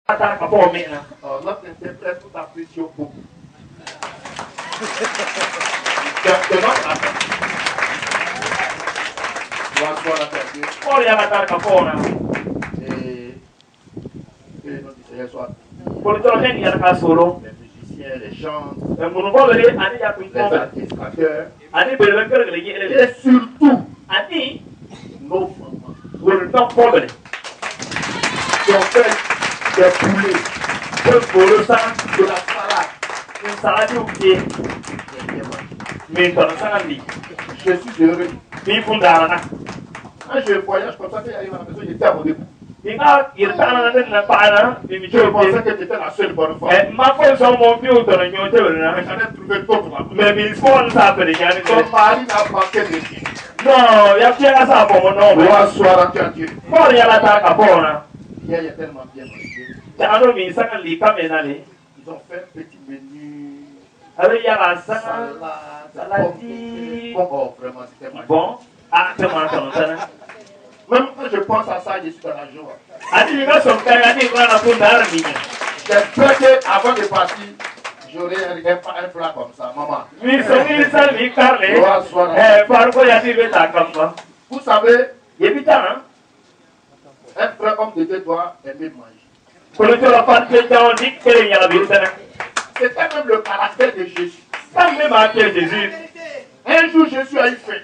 Notre interprète tout apprécie beaucoup. C'est notre affaire. Bonsoir à et notre Seigneur soit. Les musiciens, les chants, les administrateurs, et surtout nos mamans qui ont fait des poulets, de la salade, une salade au pied. Je suis heureux. Quand je voyage comme ça, quand j'arrive à la maison, j'étais à mon début. Je pensais que j'étais la seule bonne femme. Mais j'en ai trouvé d'autres là. Ton mari n'a manqué de rien. Non, il y a bien à ça pour mon nom. Bonsoir à Dieu. Hier, il y a tellement bien mangé. Ils ont fait un petit menu. Salade. Oh, vraiment, c'était magnifique. Bon. Même quand je pense à ça, je suis dans la joie. J'espère qu'avant de partir, j'aurai un plat comme ça, maman. Vous savez, un vrai homme de Dieu doit aimer manger. C'était même le caractère de Jésus. Un jour, Jésus a eu faim.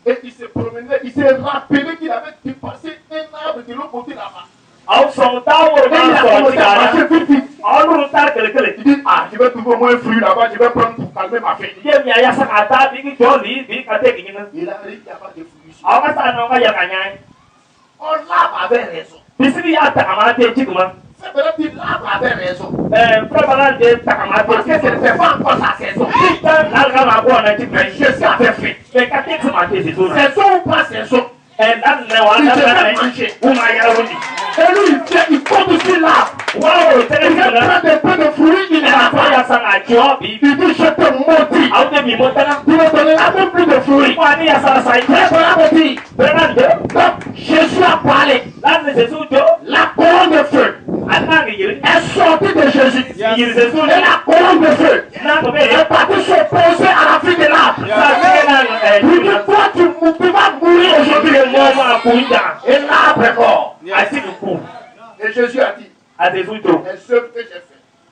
Et il se promenait, il s'est rappelé qu'il avait dépassé un arbre de l'autre côté là-bas. Il dit, ah, je vais trouver au moins un fruit là-bas, je vais prendre pour calmer ma faim. Il a dit qu'il n'y a pas de fruits ici. On l'arbre avait raison. C'est vrai qu'il l'arbre avait raison. Parce que ce n'était pas encore sa saison. Mais Jésus avait fait. Saison ou pas saison, il devait manger. Et lui, il compte sur l'arbre. Il vient prendre un peu de fruits, il est là-bas. Il dit, je te maudis. Tu ne donneras même plus de fruits. Donc, Jésus a parlé. La colonne de feu est sortie de Jésus. Et la colonne de feu est partie s'opposer à la vie de l'arbre. Il dit, toi, tu vas mourir aujourd'hui. Et l'arbre est mort. Et Jésus a dit, et ce que j'ai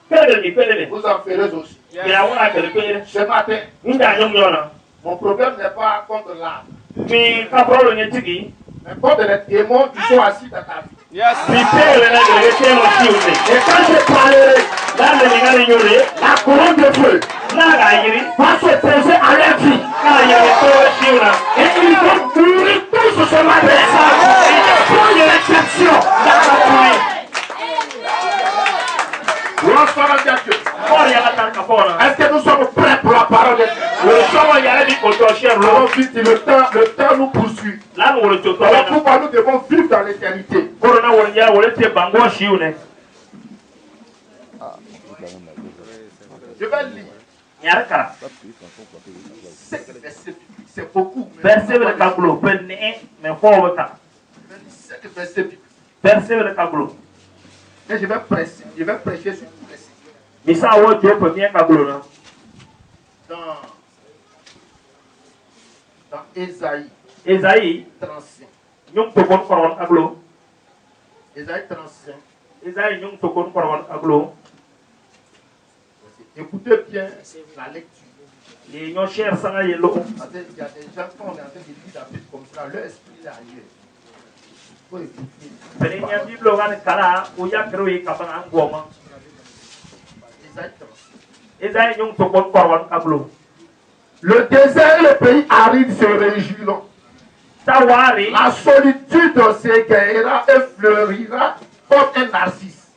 fait, vous en ferez aussi. Ce matin, mon problème n'est pas contre l'arbre, mais contre les démons qui sont assis dans ta vie. Et quand je parlerai, la colonne de feu va s'opposer à leur vie. Et ils vont mourir tous ce matin. Il n'y a pas de l'exception. Est-ce que nous sommes prêts pour la parole de Dieu? Le temps nous poursuit. Pourquoi nous devons vivre dans l'éternité? Je vais lire. C'est beaucoup. Verset biblique. Et je vais prêcher sur tous les sites. Dans Ésaïe 35. Ésaïe 35. Écoutez bien la lecture. Il y a des gens qui ont en train de lire la Bible comme ça, leur esprit est ailleurs. Il faut écouter. Le désert et le pays aride se réjouiront. La solitude s'égaillera et fleurira comme un narcisse.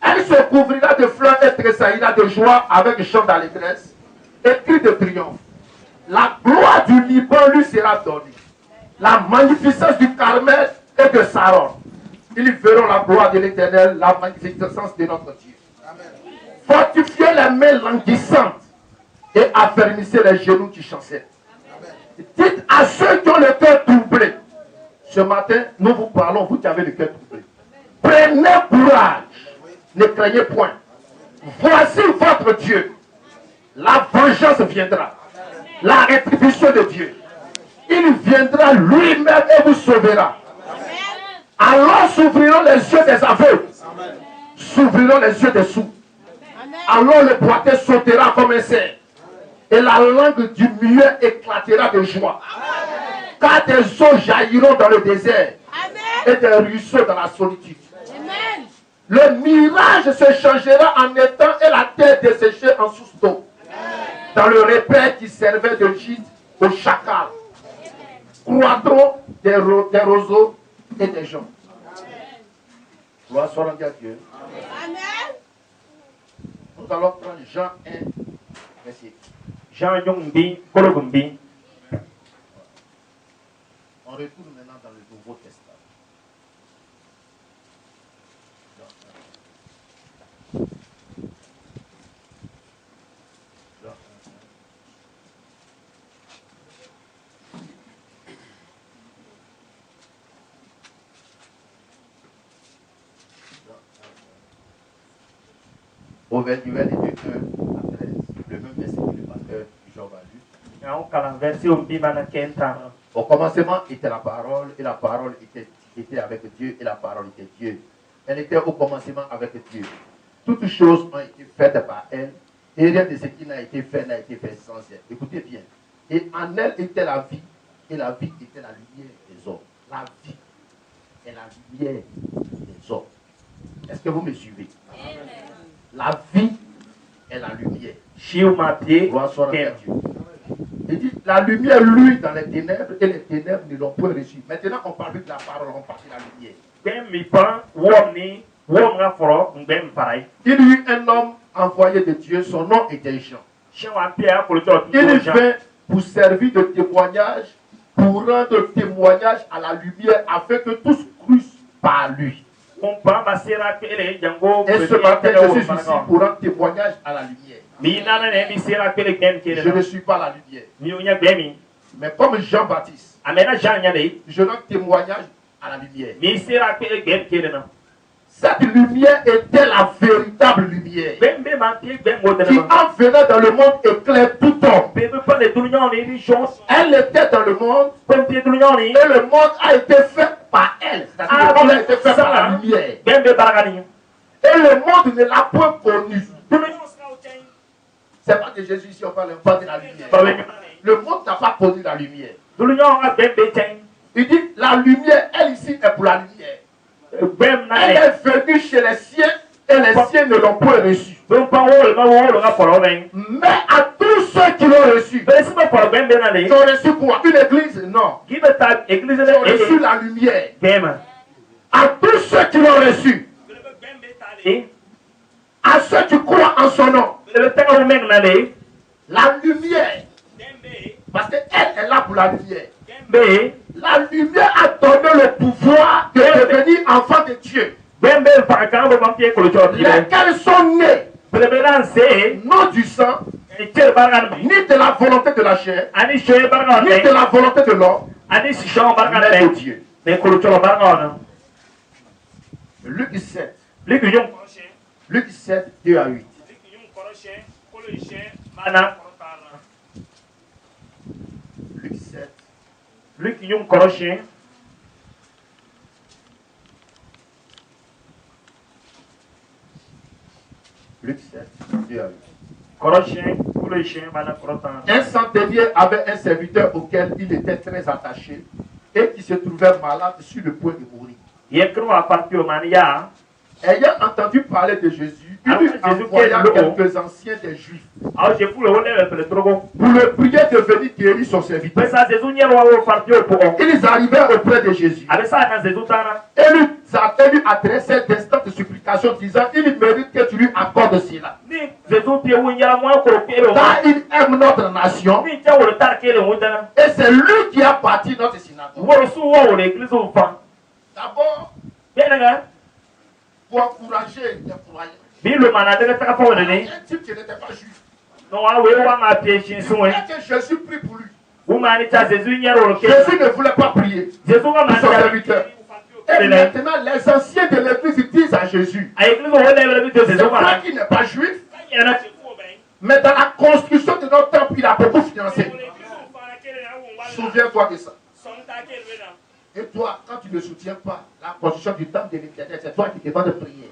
Elle se couvrira de fleurs et tressaillira de joie avec chant d'allégresse et cri de triomphe. La gloire du Liban lui sera donnée. La magnificence du Carmel et de Saron. Ils verront la gloire de l'Éternel, la magnificence de notre Dieu. Amen. Fortifiez les mains languissantes et affermissez les genoux qui chancellent. Dites à ceux qui ont le cœur troublé. Ce matin, nous vous parlons, vous qui avez le cœur troublé. Prenez courage. Ne craignez point. Voici votre Dieu. La vengeance viendra. La rétribution de Dieu. Il viendra lui-même et vous sauvera. Alors s'ouvriront les yeux des aveugles. S'ouvriront les yeux des sourds. Alors le boiteux sautera comme un cerf. Et la langue du muet éclatera de joie. Car des eaux jailliront dans le désert. Et des ruisseaux dans la solitude. Le mirage se changera en étang et la terre desséchée en source d'eau. Dans le repère qui servait de gîte aux chacals. Croîtront des roseaux et des joncs. Gloire soit rendue à Dieu. Nous allons prendre Jean 1, verset. Jean Yongbi, Kologumbi. On retourne maintenant dans le Nouveau Testament. Au verset 1 à 13, le même verset que le pasteur Jean va lire. Au commencement était la parole, et la parole était avec Dieu, et la parole était Dieu. Elle était au commencement avec Dieu. Toutes choses ont été faites par elle, et rien de ce qui n'a été fait sans elle. Écoutez bien. Et en elle était la vie, et la vie était la lumière des hommes. La vie est la lumière des hommes. Est-ce que vous me suivez? La vie est la lumière. Gloire soit à Dieu. Il dit, la lumière luit dans les ténèbres et les ténèbres ne l'ont point reçue. Maintenant, on parle de la parole, on parle de la lumière. Il y eut un homme envoyé de Dieu, son nom était Jean. Il vint pour servir de témoignage, pour rendre témoignage à la lumière, afin que tous crussent par lui. Et ce matin, je suis ici pour rendre témoignage à la lumière. Je ne suis pas la lumière. Mais comme Jean-Baptiste, je rends témoignage à la lumière. Cette lumière était la véritable lumière qui, en venant dans le monde, éclaire tout homme. Elle était dans le monde et le monde a été fait par elle. C'est-à-dire que le monde a été fait par la lumière. Et le monde ne l'a point connue. C'est pas que Jésus ici, on parle de la lumière. Le monde n'a pas connu la lumière. Il dit, la lumière, elle ici est pour la lumière. Elle est venue chez les siens et les siens ne l'ont point reçue. Mais à tous ceux qui l'ont reçu, ils ont reçu quoi? Une église? Non. Ils ont reçu la lumière. À tous ceux qui l'ont reçu, à ceux qui croient en son nom, la lumière, parce qu'elle est là pour la lumière. La lumière a donné le pouvoir de devenir enfants de Dieu. Lesquels sont nés non du sang, ni de la volonté de la chair, ni de la volonté de l'homme, mais de Dieu. Luc 7. Luc 7, 2 à 8. Luc 7. Luc Yung Koroshe. Luc 7, 2 à 8. Un centenier avait un serviteur auquel il était très attaché et qui se trouvait malade sur le point de mourir. Ayant entendu parler de Jésus, il lui envoya quelques anciens des Juifs pour le prier de venir guérir son serviteur. Ils arrivèrent auprès de Jésus et lui adressaient d'instantes supplications disant, il mérite que tu lui accordes cela. Car il aime notre nation et c'est lui qui a bâti notre synagogue. D'abord, pour encourager les croyants. Un type qui n'était pas juif. Que Jésus prie pour lui. Jésus ne voulait pas prier pour son serviteur. Et maintenant, les anciens de l'église disent Jésus. a église wo le le bi to C'est se vrai qu'il n'est pas juif, ya na mais dans la construction de notre temple, il a beaucoup financé. Souviens-toi de ça. Et toi, quand tu ne soutiens pas la construction du temple de l'Éternel, c'est toi qui demandes de prier.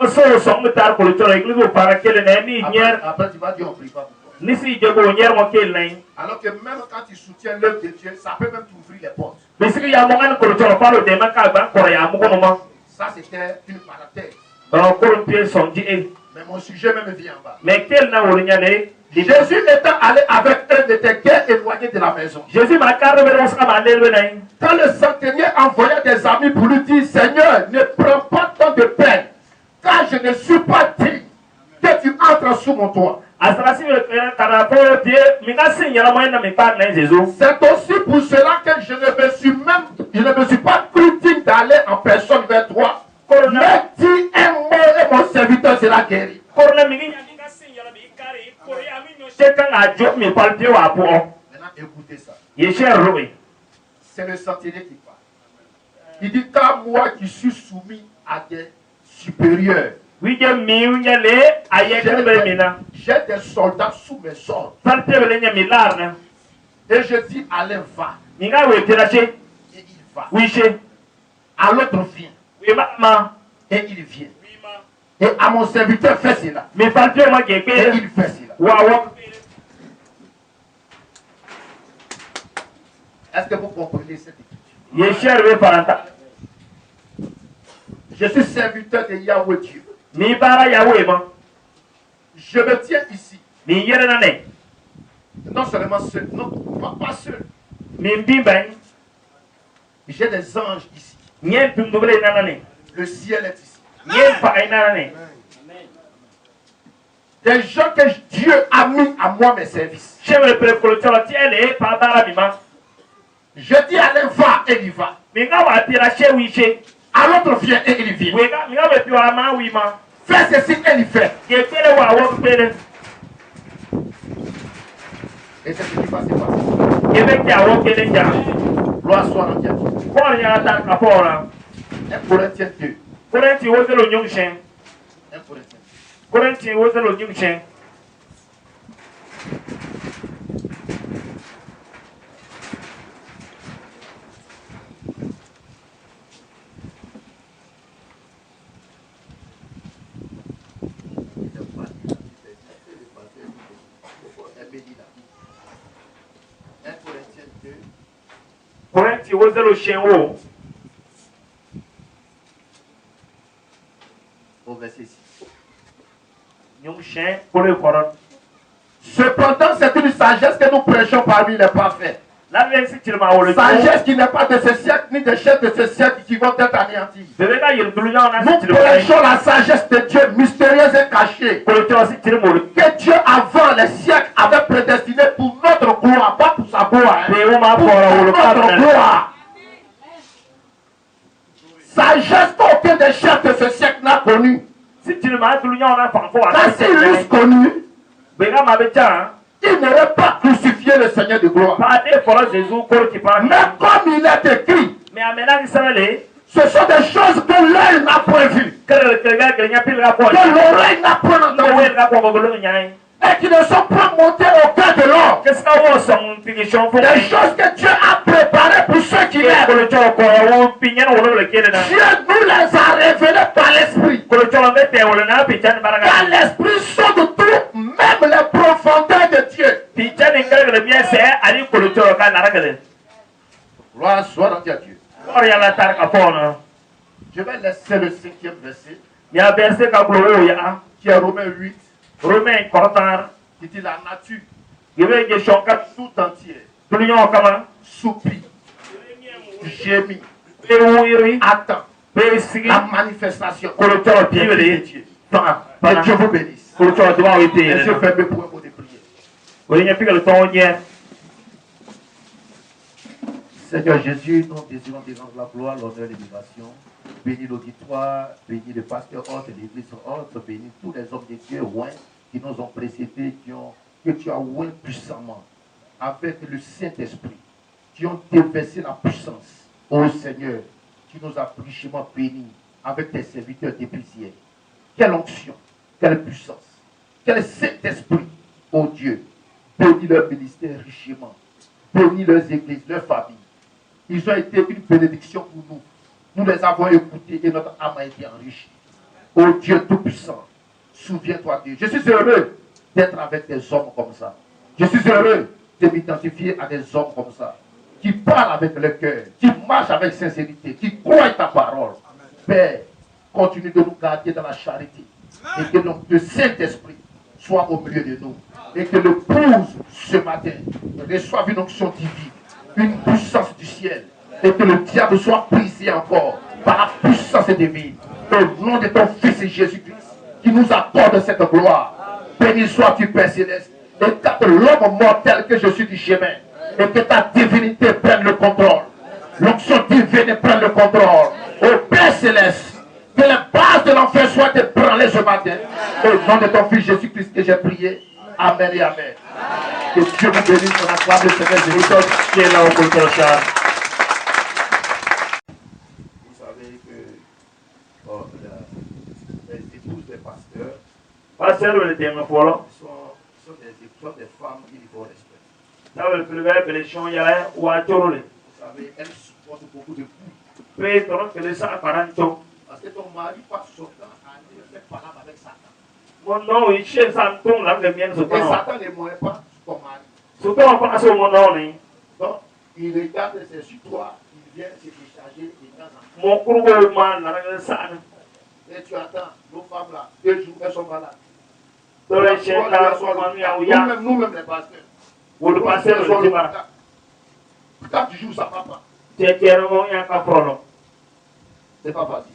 so so mutar ko to église wo para kele na ni nyer Après, tu vas dire on prie pas pour toi. ni si je go nyer mo kel nai Alors que même quand tu soutiens l'œuvre de Dieu, ça peut même t'ouvrir les portes. mais si ya mo ngan ko to palo de man ka ban ko ya mo ko mo Ça, c'était une parenthèse. ko pie son di e Mais mon sujet même vient en bas. mais quel na wo nyane Jésus étant allé avec un de tes guerres éloignés de la maison. Jésus m'a carré vers ce ma lelwe nai Quand le centenier envoya des amis pour lui dire, Seigneur, ne prends pas tant de peine, car je ne suis pas digne que tu entres sous mon toit. asrasi kana po die mi ga sin yara mo na mi pa na Jésus C'est aussi pour cela que je ne me suis pas cru digne d'aller en personne vers toi. Mais dis un mot et mon serviteur sera guéri. corona mi ga sin yara mi kare ko ya mi no se kan a jo mi pal pie wa po Maintenant, écoutez ça. ye cher roui C'est le centenier qui parle. Il dit, car moi qui suis soumis à des supérieurs, wi je mi nyale aye ke be mi na j'ai des soldats sous mes ordres. pal pie le nya mi lar na Et je dis, allez, va. mi ga we tira che Et il va. wi che À l'autre, viens. wi ma Et il vient. Et à mon serviteur, fais cela. mi pal pie ma ge Et pe il fait cela. wa wa Est-ce que vous comprenez cette écriture? ye cher we paranta Je suis serviteur de Yahweh Dieu. mi bara ya we ma Je me tiens ici. mi yere na ne Non seulement seul, non, pas seul. mi bimban J'ai des anges ici. nyen tum doble na ne Le ciel est ici. nyen pa ai na ne Des gens que Dieu a mis à moi mes services. chevre pre ko tolo ti ele pa bara mi ma Je dis allez, va, et il va. mi ga wa tira che wi che À l'autre, viens, et il vient. mi ga we pi wa ma wi ma Fais ceci, et il fait. ge pele wa wo pele Et c'est ce qui va se passer. ge be ya wo kele ja Gloire soit à Dieu. ko nya ta ka pora 1 Corinthiens 2. Korenti wo zelo nyung shen 1 Corinthiens 2. Korenti wo zelo nyung shen Korenti wo zelo shen wo Au verset 6. nyung shen ko le koron Cependant, c'est une sagesse que nous prêchons parmi les parfaits. la len si tirma wo le Sagesse qui n'est pas de ce siècle, ni des chefs de ce siècle qui vont être anéantis. bebe ga yel dulu nya na Nous si tirma prêchons la sagesse de Dieu, mystérieuse et cachée, ko le tolo si tirma wo que Dieu, avant les siècles, avait prédestinée pour notre gloire, pas pour sa gloire, hein, be wo ma pour pora wo le notre pa gloire. Sagesse qu'aucun des chefs de ce siècle n'a connue. si tirma dulu nya na fa fo wa Car s'ils l'eussent connu, be ga ma be ja ils n'auraient pas crucifié le Seigneur de gloire. pa de fora Jésus ko ki pa Mais comme il est écrit, mais amena ki savale ce sont des choses que l'œil n'a point vues, kere ke ga ke nya pil ga ko que l'oreille n'a point no entendu, we ga ko go lo nya et qui ne sont pas montées au cœur de l'homme. que ska wo song pingi shon fo Des choses que Dieu a préparées pour ceux qui ko l'aiment. le tolo ko wo pinya no wo le kele na Dieu nous les a révélées par l'Esprit. ko le tolo be te wo le na picha ni Car baraga l'Esprit sonde tout, même les profondeurs de Dieu. picha ni kere le bien se ani ko le tolo ka na ragale Gloire soit à Dieu. or ya la tar ka fo na Je vais laisser le 5e verset, ya verse ka ko wo ya qui est Romains 8, Romain kortar qui dit la nature gebe je shonka tout entière dulu nya kama soupire, gémit, be wo yiri attend be sigi la manifestation ko le tolo pi de le Dieu. pa Que Dieu vous bénisse. ko le tolo do wa Les ite yeux fermés pour un mot de prière. ko nya pika le ton nya Seigneur Jésus, nous désirons te rendre la gloire, l'honneur et l'élévation. Bénis l'auditoire, bénis le pasteur hôte et l'église hôte, bénis tous les hommes de Dieu oints qui nous ont précédés, que tu as oint puissamment avec le Saint-Esprit, qui ont déversé la puissance. Ô Seigneur, tu nous as richement bénis avec tes serviteurs depuis hier. Quelle onction, quelle puissance, quel Saint-Esprit, oh Dieu, bénis leur ministère richement, bénis leurs églises, leurs familles. Ils ont été une bénédiction pour nous. Nous les avons écoutés et notre âme a été enrichie. Oh Dieu Tout-Puissant, souviens-toi Dieu. Je suis heureux d'être avec des hommes comme ça. Je suis heureux de m'identifier à des hommes comme ça, qui parlent avec le cœur, qui marchent avec sincérité, qui croient ta parole. Père, continue de nous garder dans la charité et que le Saint-Esprit soit au milieu de nous et que l'épouse ce matin reçoive une onction divine, une puissance du ciel et que le diable soit brisé encore par la puissance divine. Au nom de ton Fils Jésus-Christ qui nous accorde cette gloire, béni sois-tu Père Céleste et que l'homme mortel que je suis du chemin et que ta divinité prenne le contrôle. L'onction divine prenne le contrôle. Au Père Céleste, que les bases de l'enfer soient ébranlées ce matin. Au nom de ton Fils Jésus-Christ que j'ai prié. Amen et Amen. Que Dieu vous bénisse, on acclame le Seigneur Jésus qui est là au côté de Charles. Vous savez que les épouses des pasteurs sont des femmes qu'il faut respecter. Vous savez, elles supportent beaucoup de coups. Parce que ton mari passe son temps à aller faire palabre avec Satan. Et Satan ne mourrait pas ton mari. Donc, il regarde, c'est sur toi, il vient se décharger de temps en temps. Et tu attends, nos femmes là, 2 jours, elles sont malades. Nous-mêmes les pasteurs. Quand tu joues, ça va pas. C'est pas facile.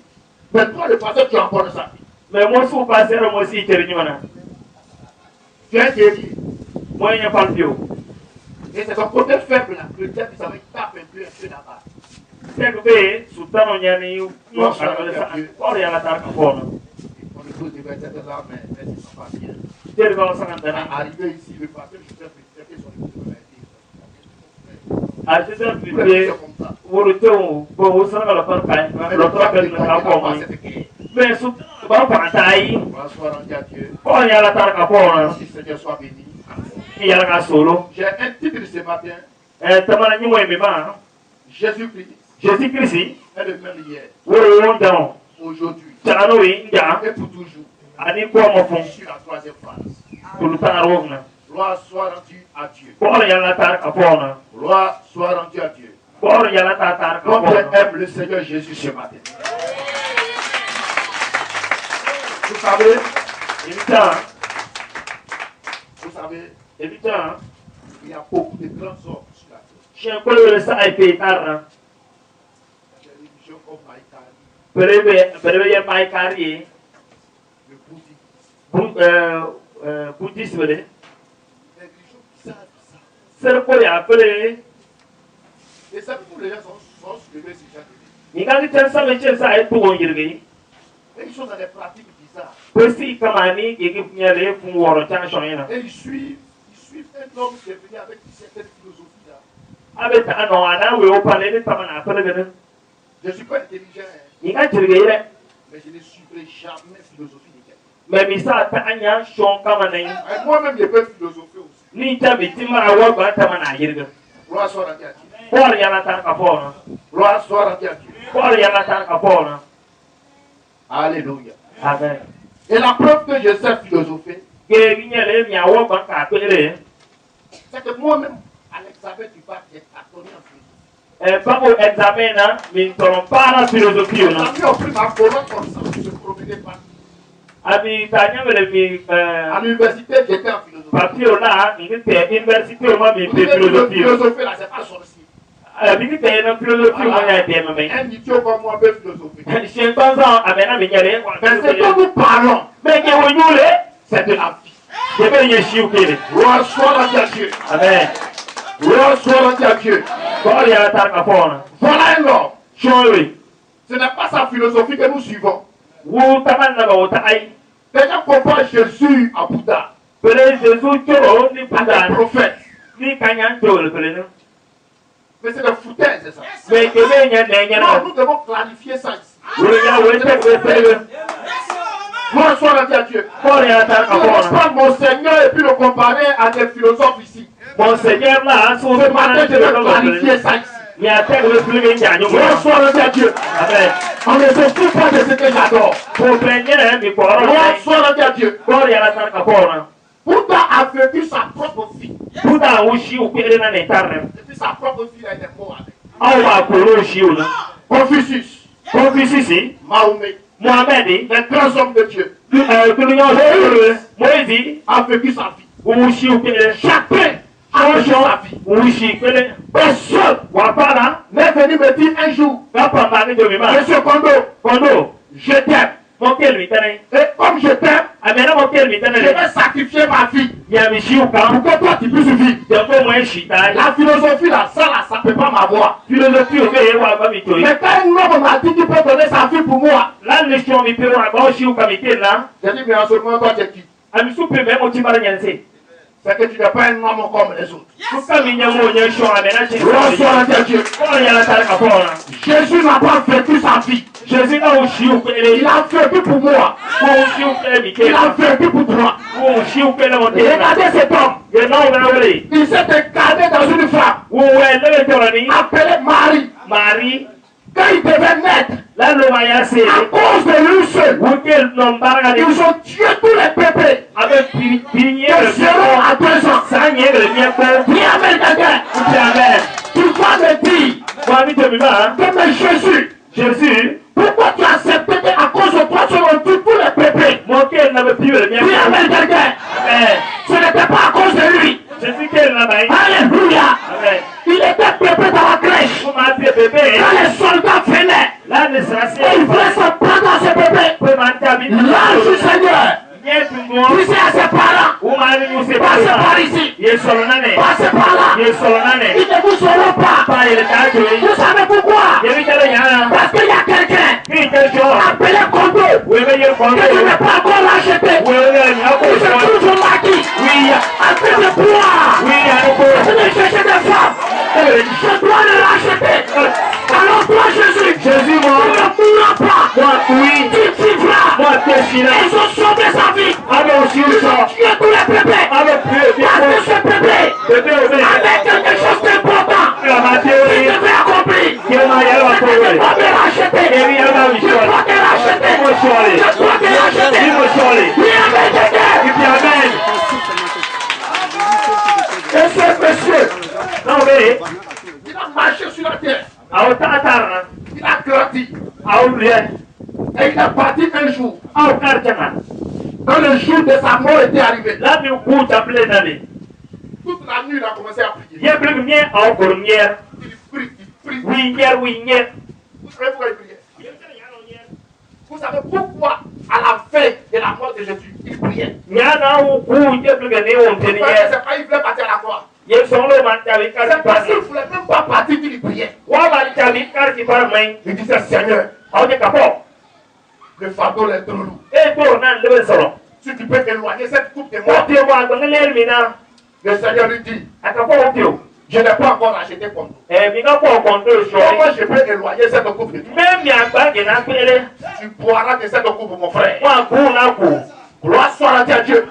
Mais toi, le pasteur, tu emportes ça. Mais moi, si vous passez, moi aussi, tu es venu. Tu es guéri. Moi, il n'y a pas le bio. Et c'est ton côté faible là. Le diable, ça va tape un peu là-bas. C'est que sous ta manière, on épouse devait être là, mais elles ne sont pas bien. Arrivé ici, le pasteur, je vais traiter son épouse. Mais sous ta taille, quand il y a la tarque, si Seigneur soit béni. il y a la solo. J'ai un titre ce matin. Jésus-Christ est le même hier, aujourd'hui et pour toujours. Je suis la 3e phase. Gloire soit rendue à Dieu. Gloire soit rendue à Dieu. Combien aime le Seigneur Jésus ce matin? Vous savez, il y a beaucoup de grands hommes sur la terre. Des religions comme Maïkari, le bouddhisme, des religions qui savent ça. Et ça, tous les gens sont soulevés sur chaque vie. Et ils sont dans des pratiques bizarres. Et ils suivent un homme qui est venu avec une certaine philosophie là. Je ne suis pas intelligent, mais je ne suivrai jamais la philosophie de quelqu'un. Moi-même, je peux philosopher aussi. Gloire soit rendue à Dieu. Gloire soit rendue à Dieu. Alléluia. Amen. Et la preuve que je sais philosopher, c'est que moi-même, à l'examen du bac, j'ai cartonné en philosophie. On a pris ma colonne comme ça, je ne promenais pas. À l'université, j'étais en philosophie. Philosophie là, c'est pas sorcier. Un idiot comme moi peut philosopher. Mais ce dont nous parlons, c'est de la vie. Gloire soit rendue à Dieu. Amen. Gloire soit rendue à Dieu. Voilà un homme. Ce n'est pas sa philosophie que nous suivons. Les gens comparent Jésus à Bouddha, à un prophète. Mais c'est le foutaise, c'est ça. Non, nous devons clarifier ça ici. Bonsoir à Dieu. Je ne pas mon Seigneur et puis le comparer à des philosophes ici. Mon Seigneur là, Ce matin, je vais clarifier ça ici. Bonsoir à Dieu. Amen. On ne se fout pas de ce que j'adore. Bonsoir à Dieu. Bouddha a vécu sa propre vie. Et puis sa propre vie a été morte avec. Confucius, Mahomet, les grands hommes de Dieu. Moïse a vécu sa vie. Chacun a vécu sa vie. Personne n'est venu me dire un jour, Monsieur Kondo, je t'aime. Et comme je t'aime, je vais sacrifier ma vie pour que toi tu puisses vivre. La philosophie là, ça ne peut pas m'avoir. Mais quand un homme m'a dit qu'il peut donner sa vie pour moi, j'ai dit, mais en ce moment, toi tu es qui? C'est que tu n'es pas un homme comme les autres. Jésus n'a pas vécu sa vie. Il a vécu pour moi. Il a vécu pour toi. Regardez cet homme. Il s'est incarné dans une femme appelée Marie. Quand il devait naître, à cause de lui seul, ils ont tué tous les bébés de 0 à 2 ans. Dis Amen, quelqu'un. Tu vas me dire que mais Jésus, pourquoi tu as accepté qu'à cause de toi, tu as tué tous les bébés? Dis Amen, quelqu'un. Ce n'était pas à cause de lui. Alléluia. Il était bébé dans la crèche. Quand les soldats venaient, et ils voulaient se prendre dans ce bébé. L'ange du Seigneur disait à ses parents, passez par ici, passez par là, ils ne vous sauront pas. Vous savez pourquoi? Parce qu'il y a quelqu'un appelé Kondo que tu n'as pas encore acheté. Il se trouve maquis après le pouvoir de chercher des femmes. Je dois le racheter. Alors toi Jésus, tu ne mourras pas. Tu vivras. Ils ont sauvé sa vie. Ils ont tué tous les bébés. Parce que ce bébé avait quelque chose d'important. Il devait accomplir. Je dois te racheter. Je dois te racheter. Je dois te racheter. Oui, amen. Et ce monsieur, il a marché sur la terre. Il a grandi. Et il est parti un jour. Quand le jour de sa mort était arrivé, toute la nuit il a commencé à prier. Il prie. Vous savez pourquoi il priait? Vous savez pourquoi à la veille de la mort de Jésus, il priait? C'est pas il voulait partir à la croix. C'est parce qu'il ne voulait même pas partir qu'il priait. Il disait Seigneur, le fardeau est trop lourd. Si tu peux éloigner cette coupe de moi. Le Seigneur lui dit, je n'ai pas encore acheté Kondo. Comment je peux éloigner cette coupe de toi? Tu boiras de cette coupe, mon frère. Gloire soit à Dieu.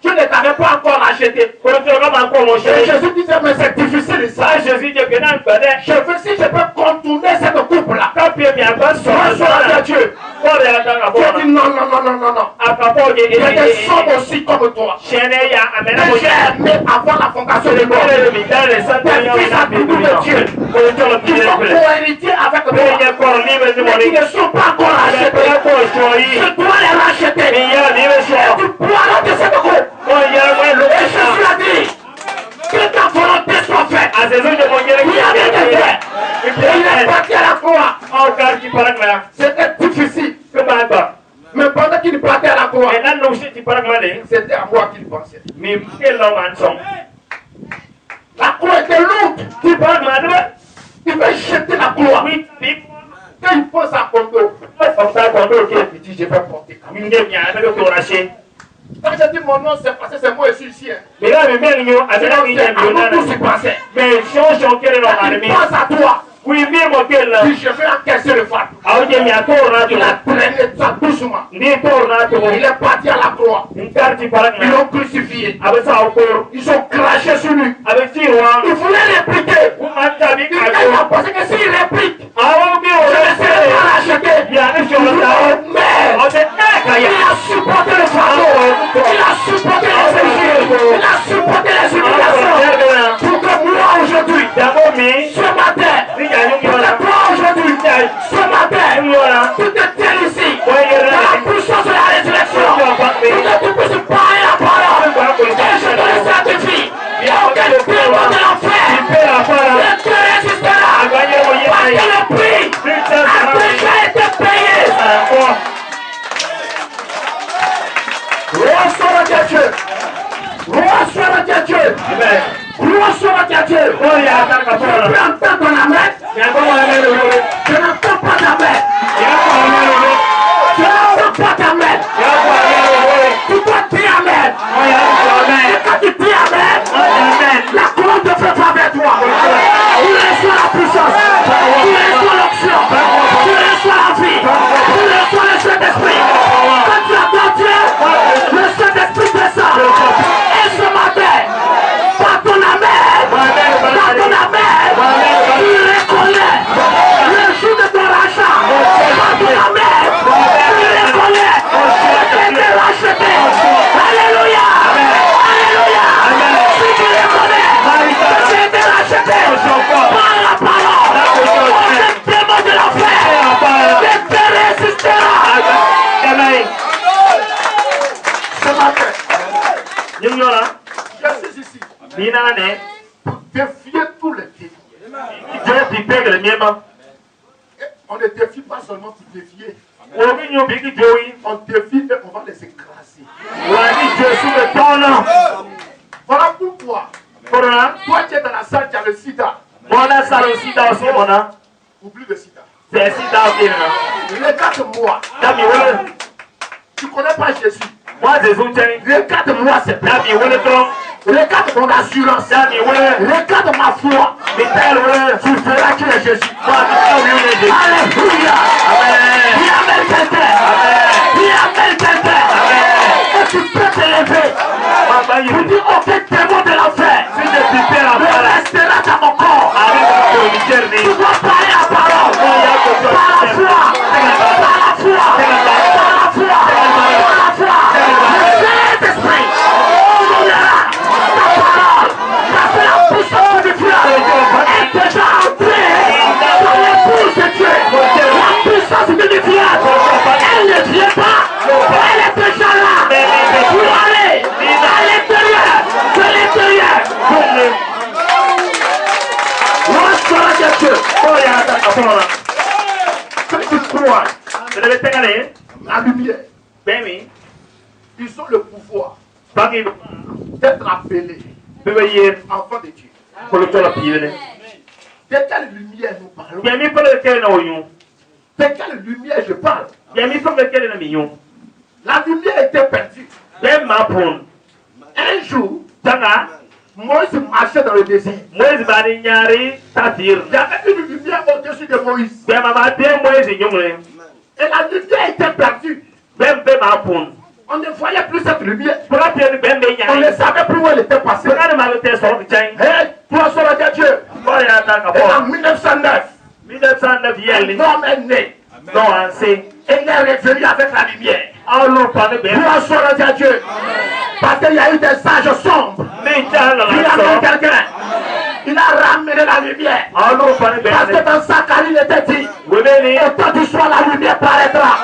Tu ne t'avais pas encore acheté. Et Jésus disait, mais c'est difficile ça. Je veux si je peux contourner cette coupe-là. Gloire soit à Dieu. Dieu dit non. Il y a des sommes aussi comme toi. J'ai aimé avant la fondation de monde. Tes fils à tout de Dieu. Qui sont co-héritiers avec toi. Mais qui ne sont pas encore achetés. Je dois les racheter. Tu boiras de cette coupe. Et Jésus a dit que ta volonté soit faite. Oui, amen. Et il est parti à la croix. C'était difficile. Mais pendant qu'il partait à la croix, c'était à moi qu'il pensait. La croix était lourde. Il va jeter la croix. Quand il pose à Kondo, il dit je vais porter. Quand je dis mon nom, c'est parce que c'est moi qui suis ici. Mais là, tous y pensaient. Mais il pense à toi. Puis je vais encaisser le fardeau. Il a traîné ça doucement. Il est parti à la croix. Ils l'ont crucifié. Ils ont craché sur lui. Il voulait répliquer. Il a pensé que s'il réplique, je ne serai pas racheté. Mais il a supporté le fardeau. Il a supporté les injures. Il a supporté les humiliations. Pour que moi aujourd'hui, ce matin, pour que toi aujourd'hui, ce matin, tout est tel ici. Dans la puissance de la résurrection. Pour que tu puisses parler la parole. Et je te le certifie. Il n'y a aucun démon de l'enfer. Ne te résistera. Parce que le prix a déjà été payé. Gloire soit à Dieu. Gloire soit à Dieu. Gloire soit à Dieu. Je peux entendre ton amen. Je n'entends pas d'amen. Je n'entends pas d'amen. Tu dois dire amen. Et quand tu dis amen, la couronne de feu va vers toi. Tu reçois la puissance. Tu reçois l'onction. Tu reçois la vie. Tu reçois le Saint-Esprit. Quand tu attends Dieu, le Saint-Esprit descend. Et ce matin, par ton amen, tu reconnais le jour de ton rachat. Par ton amen, tu reconnais que tu as été racheté. Alléluia. Alléluia. Si tu reconnais que tu as été racheté par la parole, le démon de l'enfer ne te résistera. Ce matin, je suis ici pour défier tous les défis. On ne défie pas seulement pour défier. On défie et on va les écraser. Voilà pourquoi. Toi tu es dans la salle, tu as le sida. Oublie le sida. Regarde-moi. Tu ne connais pas Jésus. Regarde-moi, c'est bien. Regarde mon assurance. Regarde ma foi. Tu feras qu'il est Jésus. Alléluia. Dis amen quelqu'un. Dis amen quelqu'un. Et tu peux te lever. Pour dire aucun démon de l'enfer ne restera dans mon corps. Tu dois parler la parole. Par la foi. Par la foi. Par la foi. Par la foi. Le Saint-Esprit honorera ta parole. Parce que la puissance du Dieu est déjà entrée dans l'épouse de Dieu. La puissance du Dieu, elle ne vient pas. Elle est déjà là. Pour aller à l'intérieur de l'intérieur. Gloire soit à Dieu. Quand tu crois la lumière, ils ont le pouvoir d'être appelés enfants de Dieu. De quelle lumière nous parlons? De quelle lumière je parle? La lumière était perdue. Un jour, Moïse marchait dans le désert. Il y avait une lumière au-dessus de Moïse. Et la lumière était perdue. On ne voyait plus cette lumière. On ne savait plus où elle était passée. Toi, sur Dieu. Et en 1909, l'homme est né. Et il est revenu avec la lumière. Toi, sur Dieu. Parce qu'il y a eu des âges sombres. Il a amené quelqu'un. Il a ramené la lumière. Parce que dans Zacharie, il était dit, autant du soir la lumière paraîtra.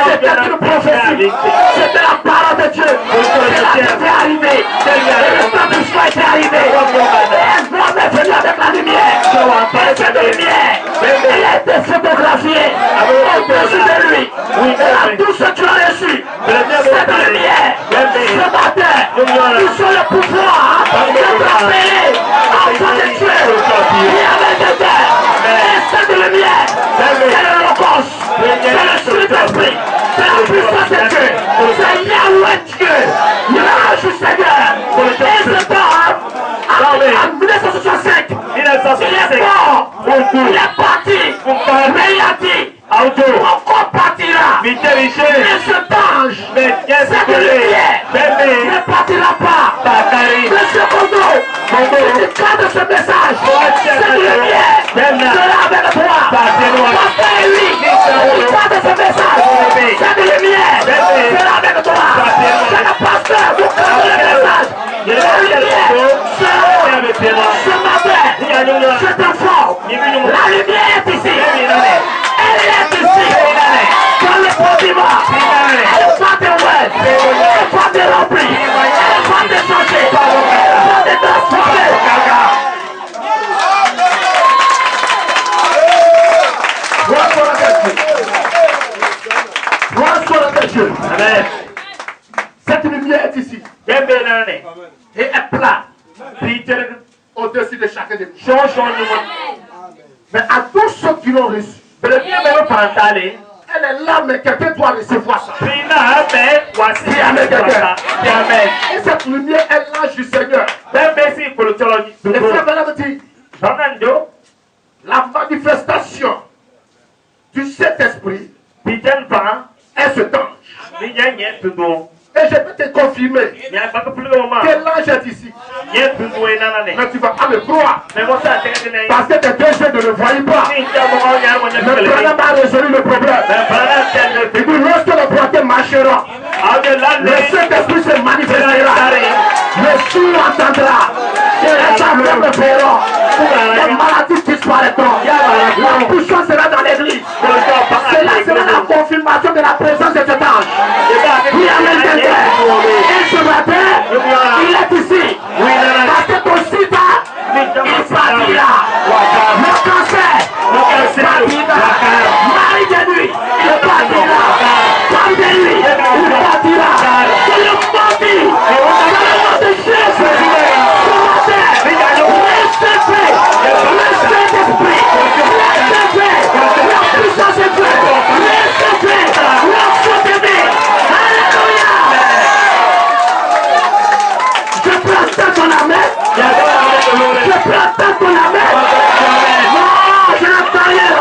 C'était une prophétie. C'était la parole de Dieu. Cela devait arriver. Et le temps du soir était arrivé. Et un homme est venu avec la lumière. Et cette lumière, elle a été photographiée au-dessus de lui. Et tout ce que tu as reçu, cette lumière, ce matin, ils ont le pouvoir de t'appeler enfant de Dieu. Il y avait des terres. Et cette lumière, c'est l'Holocauste. C'est le Saint-Esprit. C'est la puissance de Dieu. C'est Yahweh Dieu. L'âge du Seigneur. Et cet homme, en 1965, il est mort Il est parti. Mais il a dit, on partira. Et cet ange, cette lumière, ne partira pas. Le secondo, si tu cadres ce message, cette lumière sera avec toi. Pasteur Eli, tu cadres ce message, cette lumière sera avec toi. Chaque pasteur, vous cadrez le message. La lumière sera avec toi. Ce matin, je t'informe, la lumière est ici. Elle est ici. Dans le bâtiment, elle va te voir, elle va te remplir, elle va te changer, elle va te transformer. Gloire soit à Dieu. Amen. Cette lumière est ici. Et elle plane au-dessus de chacun de nous. Mais à tous ceux qui l'ont reçu, elle est là, mais quelqu'un doit recevoir ça. Et cette lumière est l'ange du Seigneur. Les frères me dit, la manifestation du Saint-Esprit est ce ange. Et je peux te confirmer que l'ange est ici. Mais tu ne vas pas me croire. Parce que tes deux yeux ne le voient pas. Le Branham a résolu le problème. Il dit lorsque le prophète marchera, le Saint-Esprit se manifestera. Le sourd entendra. Les aveugles verront. Les maladies disparaîtront. La puissance sera dans l'église. Cela sera la confirmation de la présence de cet ange. Oui, amen. Et ce matin, il est ici. Parce que ton sida, il partira. Le cancer, partira. Mari de nuit, il partira. Femme de nuit, il partira. C'est le bandit. Dans le nom de Jésus. Ce matin, restez fait. Restez d'esprit. Restez fait. La puissance est faite. Restez fait. L'action de vie. Alléluia. Je prends ton amen. Je prends ton amen. Non, je n'entends rien.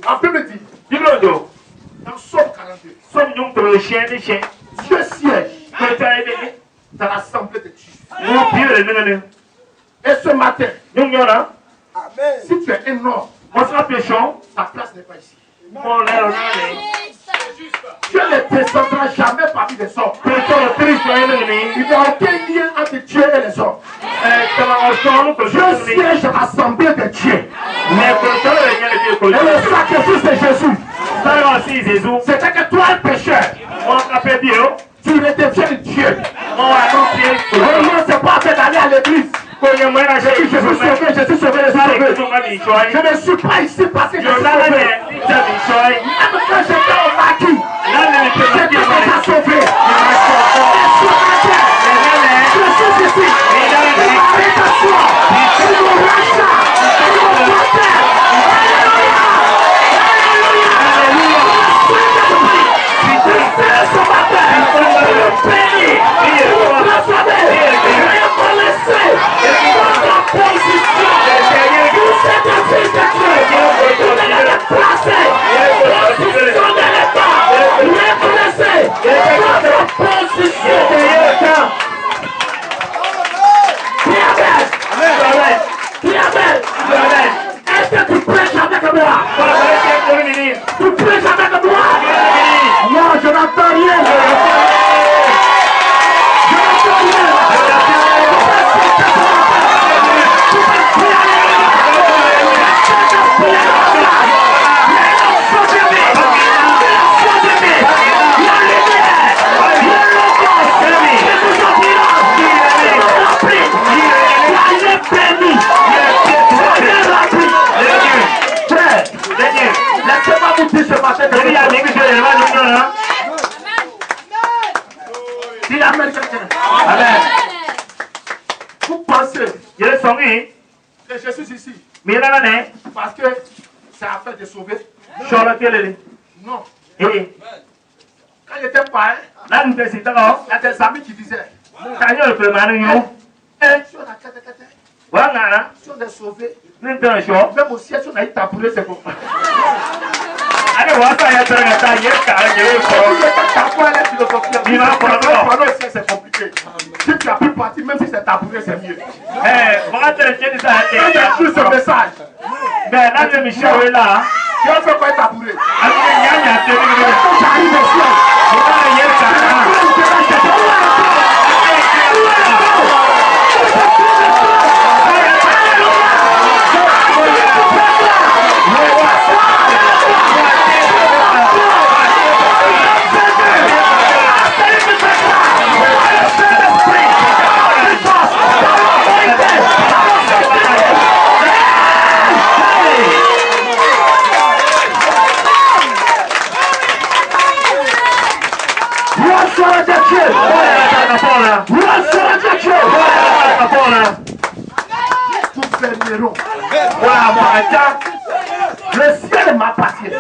En Bible dit, dans Somme 42, Dieu siège dans l'assemblée de Dieu. Et ce matin, si tu es un homme, ta place n'est pas ici. Dieu ne descendra jamais parmi les hommes. Il n'y a aucun lien entre Dieu et les hommes. Dieu siège dans l'assemblée de Dieu. Et le sacrifice de Jésus, c'était que toi, le pécheur, tu redeviens Dieu. Vraiment, c'est pas fait d'aller à l'église. Je suis sauvé, je ne suis pas ici parce que je suis sauvé. Même quand j'étais au maquis, j'étais déjà sauvé. Et ce matin, je suis ici. Il m'arrête à soi. Il me rachat. Il me protège. Alléluia. Ce matin, je le bénis. Je le transformer. Je le laisser. Votre position. Vous êtes un fils de Dieu. Vous allez le placer. Position de dit ce matin que Il y a des gens qui sont là. dis Amen quelqu'un. Amen. Vous pensez Il est sonné. que je suis ici Mais là, parce que c'est affaire de sauver? sur lequel Non. et Quand j'étais pas, là, nous faisons il y a des amis qui disaient quand il peut m'arrêter, si on a voilà, si on est sauvé, nous faisons un show. même au ciel, si on a été tabouré, c'est bon. Allez, voir ça, il y a très longtemps, il y a c'est compliqué. Si tu as pu partir, même si c'est tabouré, c'est mieux. Il y a plus ce message. mais là, le Michel est là. Tu as fait quoi tabouré? J'arrive ici. Le ciel m'appartient.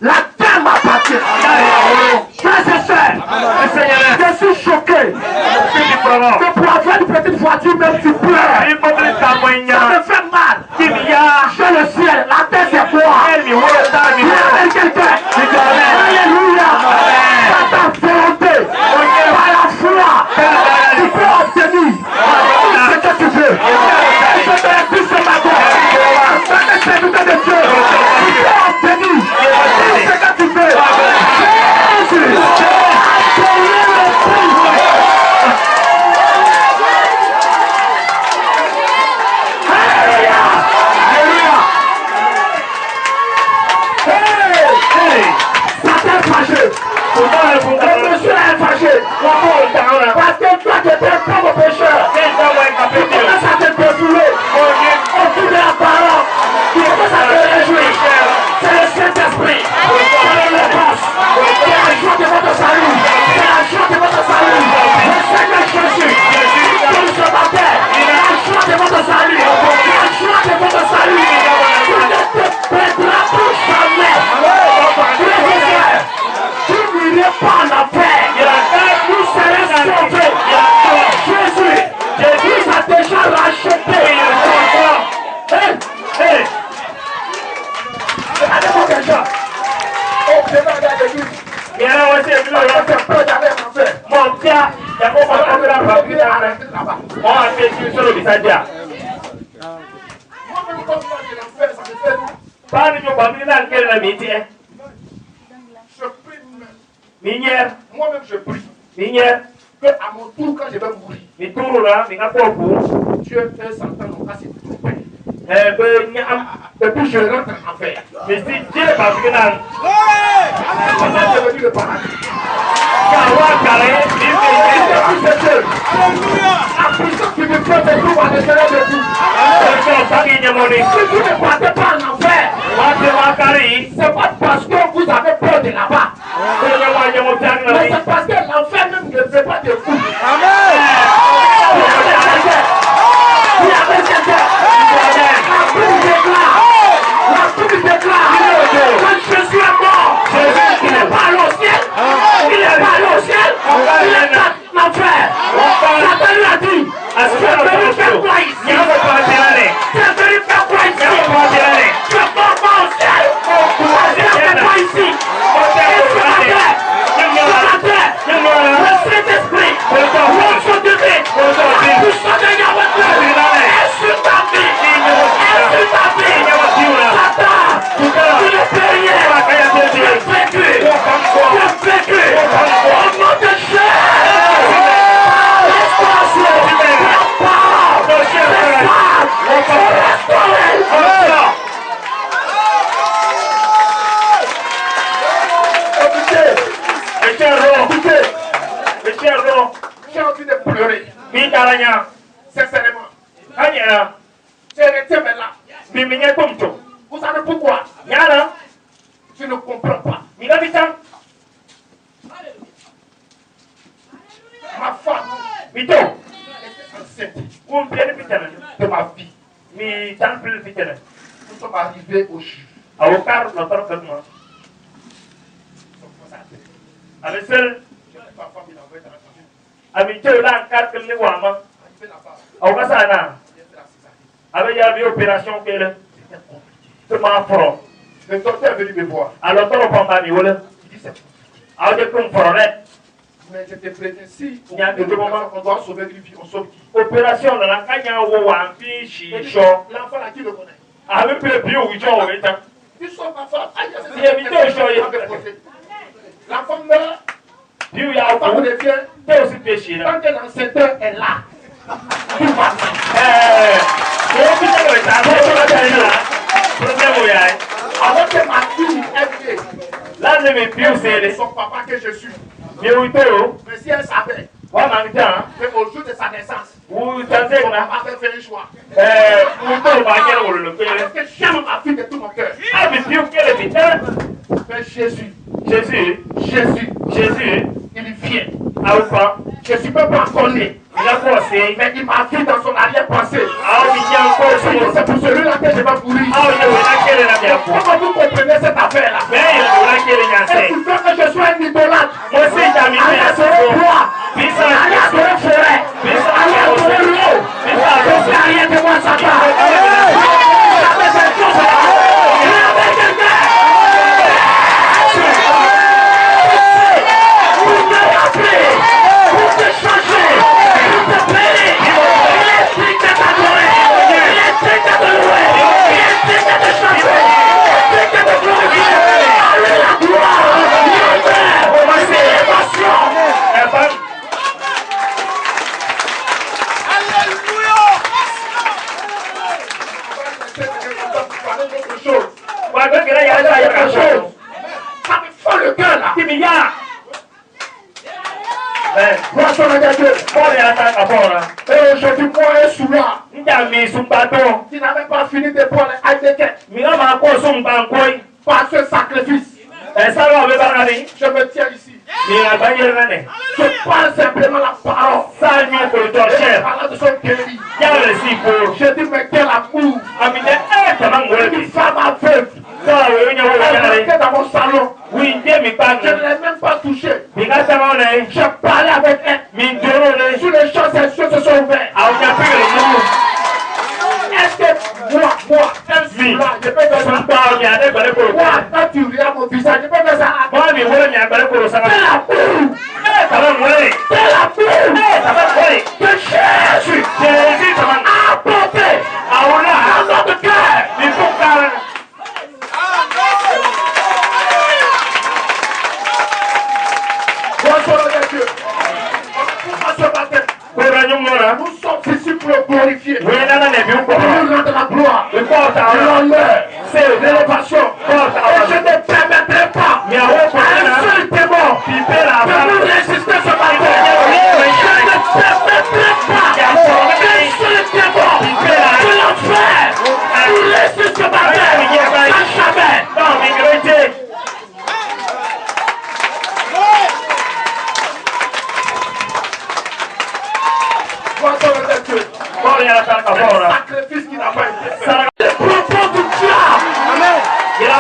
La terre m'appartient. Frères et sœurs, je suis choqué que pour avoir une petite voiture, même tu pleures. Ça me fait mal. J'ai le ciel, la terre c'est quoi? Quelqu'un. Alléluia. Par ta volonté, par la foi, tu peux obtenir ce que tu veux. Je te le dis ce matin. Dans les serviteurs de Dieu, tu peux obtenir ce que tu veux. Jésus a payé le prix. Alléluia. Alléluia. Satan est fâché. Le monsieur est fâché. Parce que toi tu étais comme pécheur. Tu commences à te défouler autour de la parole. Tu commences à te réjouir. C'est le Saint-Esprit. C'est le boss. C'est la joie de votre salut. C'est la joie de votre salut. Le Seigneur Jésus. Comme ce matin. La joie de votre salut. La joie de votre salut. Tu ne te perdras plus jamais. Tu n'iras pas en enfer. Nous serons sauvés. Jésus a déjà racheté. Regardez-moi déjà. Oh, je vais aller à l'église. Il y a là aussi, il y a là. Mon père, il y a beaucoup de là-bas. On a fait sur le visage. Moi-même, quand je vais l'enfer, ça me fait. Pas de famille dans lequel la métier. Je prie même. Minière, Moi-même, je prie. minière, Que à mon tour, quand je vais mourir, mi tour là, mi n'a pas pour. Dieu fait s'entendre non pas s'il te plaît. Et puis je rentre en enfer. mais si Dieu va venir dans Comment je veux dire le paradis? Kawa Kare, La puissance qui me fait de tout à l'intérieur de tout. Si vous ne partez pas en enfer, c'est pas parce que vous avez peur de là-bas. Mais c'est parce que l'enfer même ne fait pas de vous. Amen. La Bible déclare que Jésus est mort. Il n'est pas allé au ciel. Il n'est pas allé au ciel. Il est dans l'enfer. Satan lui a dit, tu es venu faire quoi ici? Tu es venu faire quoi ici? Tu es mort au ciel. Tu es venu quoi ici? Et sur la terre, le Saint-Esprit, l'onction divine, la puissance de Yahweh est sur ta vie. Est sur ta vie. Satan, tu ne fais rien. Tu es vaincu. Tu es vaincu. Au nom de Jésus. J'ai envie de pleurer. Sincèrement. J'ai arrêté maintenant. Vous savez pourquoi? ne comprends pas. Ma femme était enceinte de ma vie. Nous sommes arrivés au chiffre. Avec celle, avec là, quatre que les Wama, avec une opération qui est le docteur est venu me voir. Alors, on va pas il dit c'est mais je te préviens, si on doit sauver une vie, on sauve qui? Opération dans la cagne, l'enfant là qui le connaît. Avec le bio, oui, Il sauve ma femme. L'enfant meurt. Dieu y a pas de revient. T'es aussi péché là. Tant que l'ancêtre est là, tout va bien. Avant que ma fille ait fait, là, je me pire, c'est son papa que je suis. Mais si elle savait, mais au jour de sa naissance, vous avait fait un choix. Parce que j'aime ma fille de tout mon cœur. Mais Jésus, il vient. Je ne suis pas encore né. Mais il m'a vu dans son arrière-pensée. C'est pour celui-là que je vais mourir. Comment vous comprenez cette affaire-là? Et pourtant que je sois un idolâtre, aller adorer bois, aller adorer forêt, aller adorer l'eau, je sais rien de moi, Satan. J'avais cette chose. Ça me fait le cœur là. Et aujourd'hui, moi, un soulard qui n'avait pas fini de prendre Heideken par ce sacrifice. Je me tiens ici. Je parle simplement la parole. Parlant de son guéri. Je dis, mais quel amour. Une femme aveugle. Elle était dans mon salon. Je ne l'ai même pas touché. Je parlais avec elle. Sur les choses, ses yeux se sont ouverts. Est-ce que moi, un soulard, je peux faire ça? Moi, quand tu regardes mon visage, je peux faire ça. Quel amour! Quel amour! Que Jésus a apporté dans notre cœur. Nous sommes ici pour le glorifier. Pour lui rendre la gloire, l'honneur, l'élévation. Et je ne permettrai pas à un seul démon de nous résister ce matin. Je ne permettrai pas qu'un seul démon de l'enfer nous résiste ce matin. À jamais. Le sacrifice qui n'a pas été fait. Le propos du diable. Dans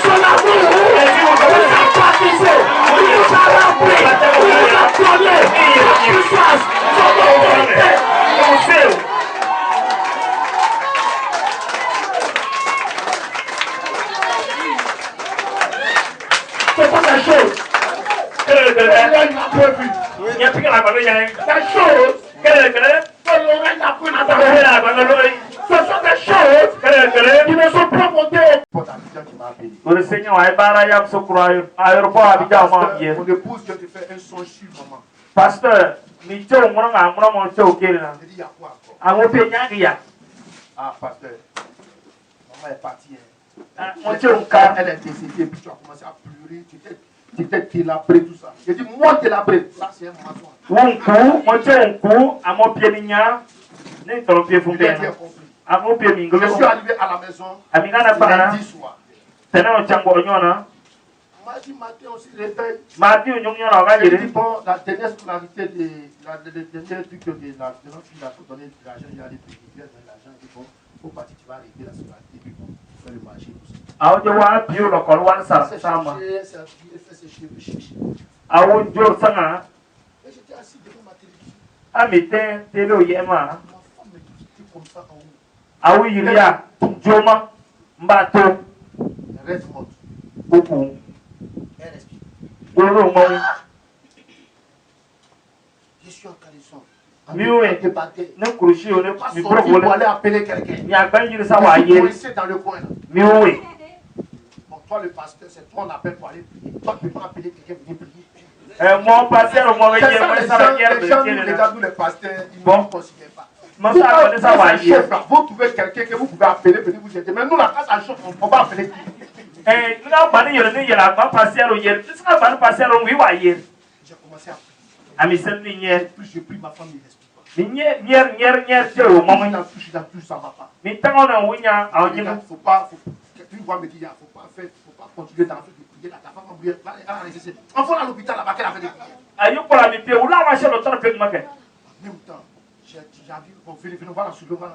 son amour, il nous a baptisé, il nous a rempli, il nous a donné la puissance, son autorité. Ce sont des choses que l'œil n'a pas vues. Des choses que l'oreille n'a pas entendues. Ce sont des choses qui ne sont pas montées au Le Seigneur a mon épouse vient de faire un son sur maman. Pasteur, ni Je dis, il y a quoi encore? Ah, pasteur, maman est partie. Elle est décédée, puis tu as commencé à pleurer, tu t'es délabré, tout ça. Je dis, moi délabré, ça c'est un maçon. Il a bien compris. Je suis arrivé à la maison lundi soir. Tena chango nyona. Mardi matin, on se réveille. Mardi nyona nga Je yiri. dis bon, la dernière scolarité de la dernière truc de la grande fille a donné de l'argent, il y a des petits de l'argent, il dit bon, faut partir, tu vas arrêter la scolarité, puis bon, faire le marché, tout ça. Awo wa biyo lo kol wan sa sama. Awo jor sanga. Et j'étais assis devant ma télévision. Amite telo yema. Ma femme me dit comme ça en haut. Awo yiria joma mbato. Reste morte. Beaucoup. Elle respire. Oro mo. Je suis en caleçon. Miwe. Ne kurushi o ne mi pro Il faut aller appeler quelqu'un. Mi agba yiri sa wa Je suis yiri. coincé dans le coin là. Miwe. Bon, toi le pasteur, c'est toi on appelle pour aller prier. Toi tu peux pas appeler quelqu'un pour venir prier. Mon pasteur mo C'est yiri ça, mo les sa gens, guerre les gens de nous regardent, nous les pasteurs, ils ne Bon. nous considèrent pas. Mo Vous, sa ko sa wa yiri. vous trouvez quelqu'un que vous pouvez appeler, venir vous aider. Mais nous, la casa chauffe, on va appeler qui? Nga bani yele ni yela ba pasteur o yiri. Tisa bani pasteur o wi wa yiri. J'ai commencé à prier. Ami sen ni nye. Plus je prie, ma femme ne respire pas. Ni nyer je o mo Il a touché, ça va pas. ni tango na winya awo Il dit, nyina. faut pas, une voix me dit, faut pas continuer dans de prier. Ta femme va mourir. On va à l'hôpital là-bas, qu'elle a fait des prières. Ayo ko la mi pe ula wa shelo tara pe make. En même temps, j'ai vu qu'on fait on va la soulever, on va à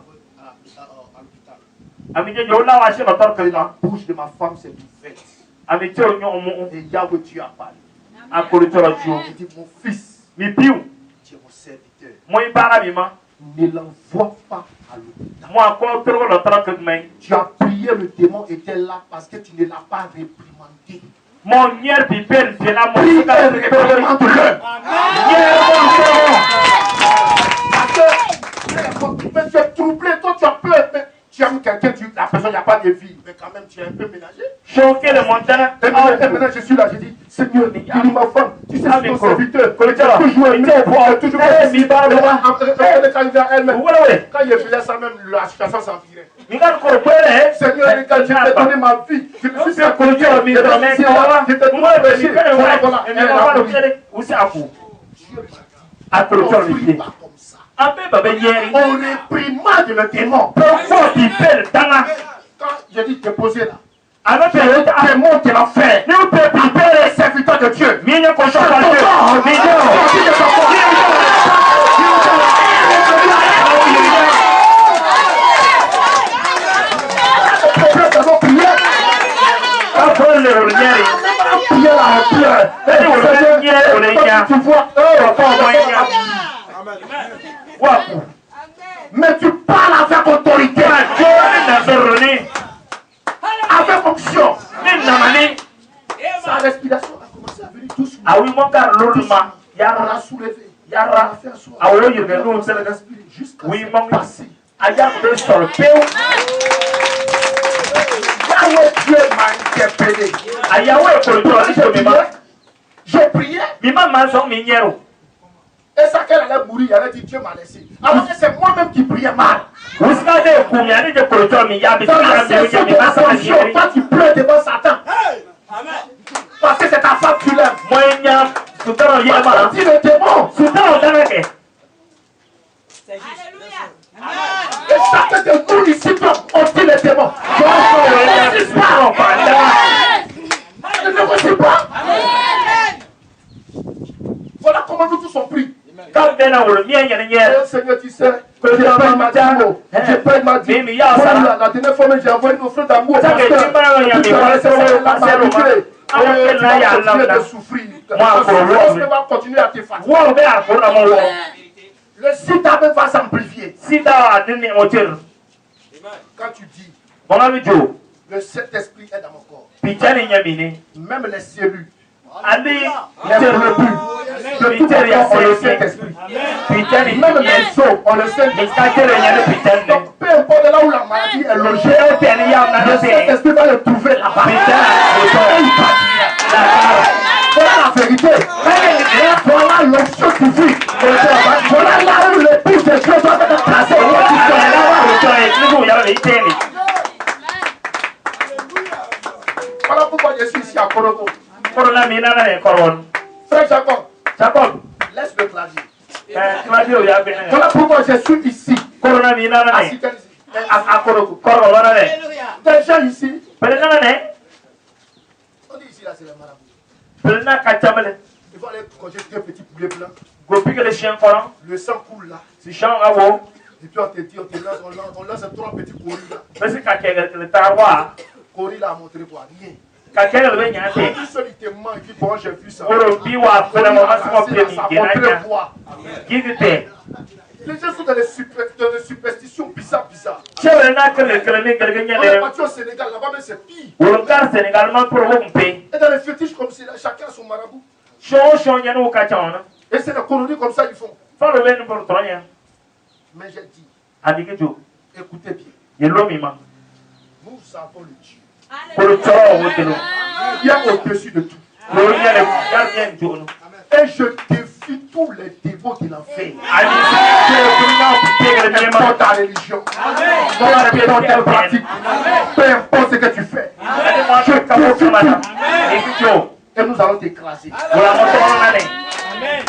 l'hôpital. Ami je ula wa shelo tara pe Et ma. la bouche de ma femme s'est ouverte. Ami je onyo mo Et Yahweh, tu as parlé. akolo toro ju. Il dit, mon fils, Mi piu. tu es mon serviteur. Mo ibara mi ma. Ne l'envoie pas à l'hôpital. Mo akolo toro lo tara pe me. Tu as prié, le démon était là parce que tu ne l'as pas réprimandé. Mon nyer bi per de la mo Prie suka et pe pe. réprimande-le. Nyer mo Parce que tu es troublé, toi tu as peur. Mais tu aimes quelqu'un, la personne, il n'y a pas de vie. Mais quand même, tu es un peu ménagé. choquer le montana. Et maintenant, je suis là, je dis, Seigneur, il dit ma femme, tu sais, c'est ton serviteur. Toujours Toujours quand il faisait ça, même la situation s'empirait. Seigneur, quand je t'ai donné ma vie, je me suis fait conduire, je t'ai donné péché. On ne prie pas comme ça. On réprimande le démon. Quand je dis te poser là, le démon te l'a fait. Les serviteurs de Dieu. Mais tu parles avec autorité, avec fonction. Sa respiration a commencé à venir doucement. On l'a soulevé. On l'a fait asseoir. Jusqu'à ce passer. Yahweh Dieu m'a interpellé. J'ai prié. Et ça qu'elle allait mourir, elle a dit Dieu m'a laissé. Alors que c'est moi-même qui priais mal. Dans la session de la fonction, toi tu pleures devant Satan. Parce que c'est ta femme qui l'aime. Parce que tu le démon. Et chacun de nous ici, on dit le démon. Ne le reçois pas. Voilà comment nous tous on prie. Seigneur, tu sais, je paye ma dîme. Je paye ma dîme. La dernière fois, j'ai envoyé une offrande d'amour. Parce que de souffrir. On va continuer à te fatiguer. Le sida va s'amplifier. Quand tu dis, le Saint-Esprit est dans mon corps. Même les cellules. Les rebuts. De tout corps, on le Saint-Esprit. Même les os, on le Saint-Esprit. Donc, peu importe là où la maladie est logée, le Saint-Esprit va le trouver là-bas. Voilà la vérité. Voilà l'option divine. Voilà là où le but de Dieu doit être placé. Voilà pourquoi je suis ici à Korogo. Frère Jacob, laisse le clavier. Voilà pourquoi je suis ici. À Korogo. Des gens ici, là, c'est les marabouts. Pelna kachamele. Il faut aller conjecter un petit poulet blanc. Gopi que le chien coran. Le sang coule là. Si chien awo. Et puis on te dit, on lance 3 petits coris là. Mais c'est kakegel le tarwa. Coris là a montré quoi? Rien. Kakegel le nyate. Tout seul il te ment et puis bon j'ai vu ça. Oro biwa fela mama simo pemi Ça a genanya. montré quoi? Gidite. Les gens sont dans des superstitions bizarres. Chele na kele ne gelgenya On est le. parti au Sénégal, là-bas même c'est pire. Wolongar Sénégal man pour hompe. Et dans les fétiches comme ça, chacun a son marabout. Shon yanu kachana. Et c'est la colonie comme ça ils font. Falo ben pour tronya. Mais j'ai dit, Adikijo. écoutez bien, Yelomima. nous savons le Dieu. Pour le toro wotelo. Il y a au-dessus de tout. Loria le gardien jono. Et je défie tous les dévots de l'enfer. Ali se Peu importe ta religion, peu importe ta pratique, peu importe ce que tu fais, je défie tout. Et nous allons t'écraser. Amen.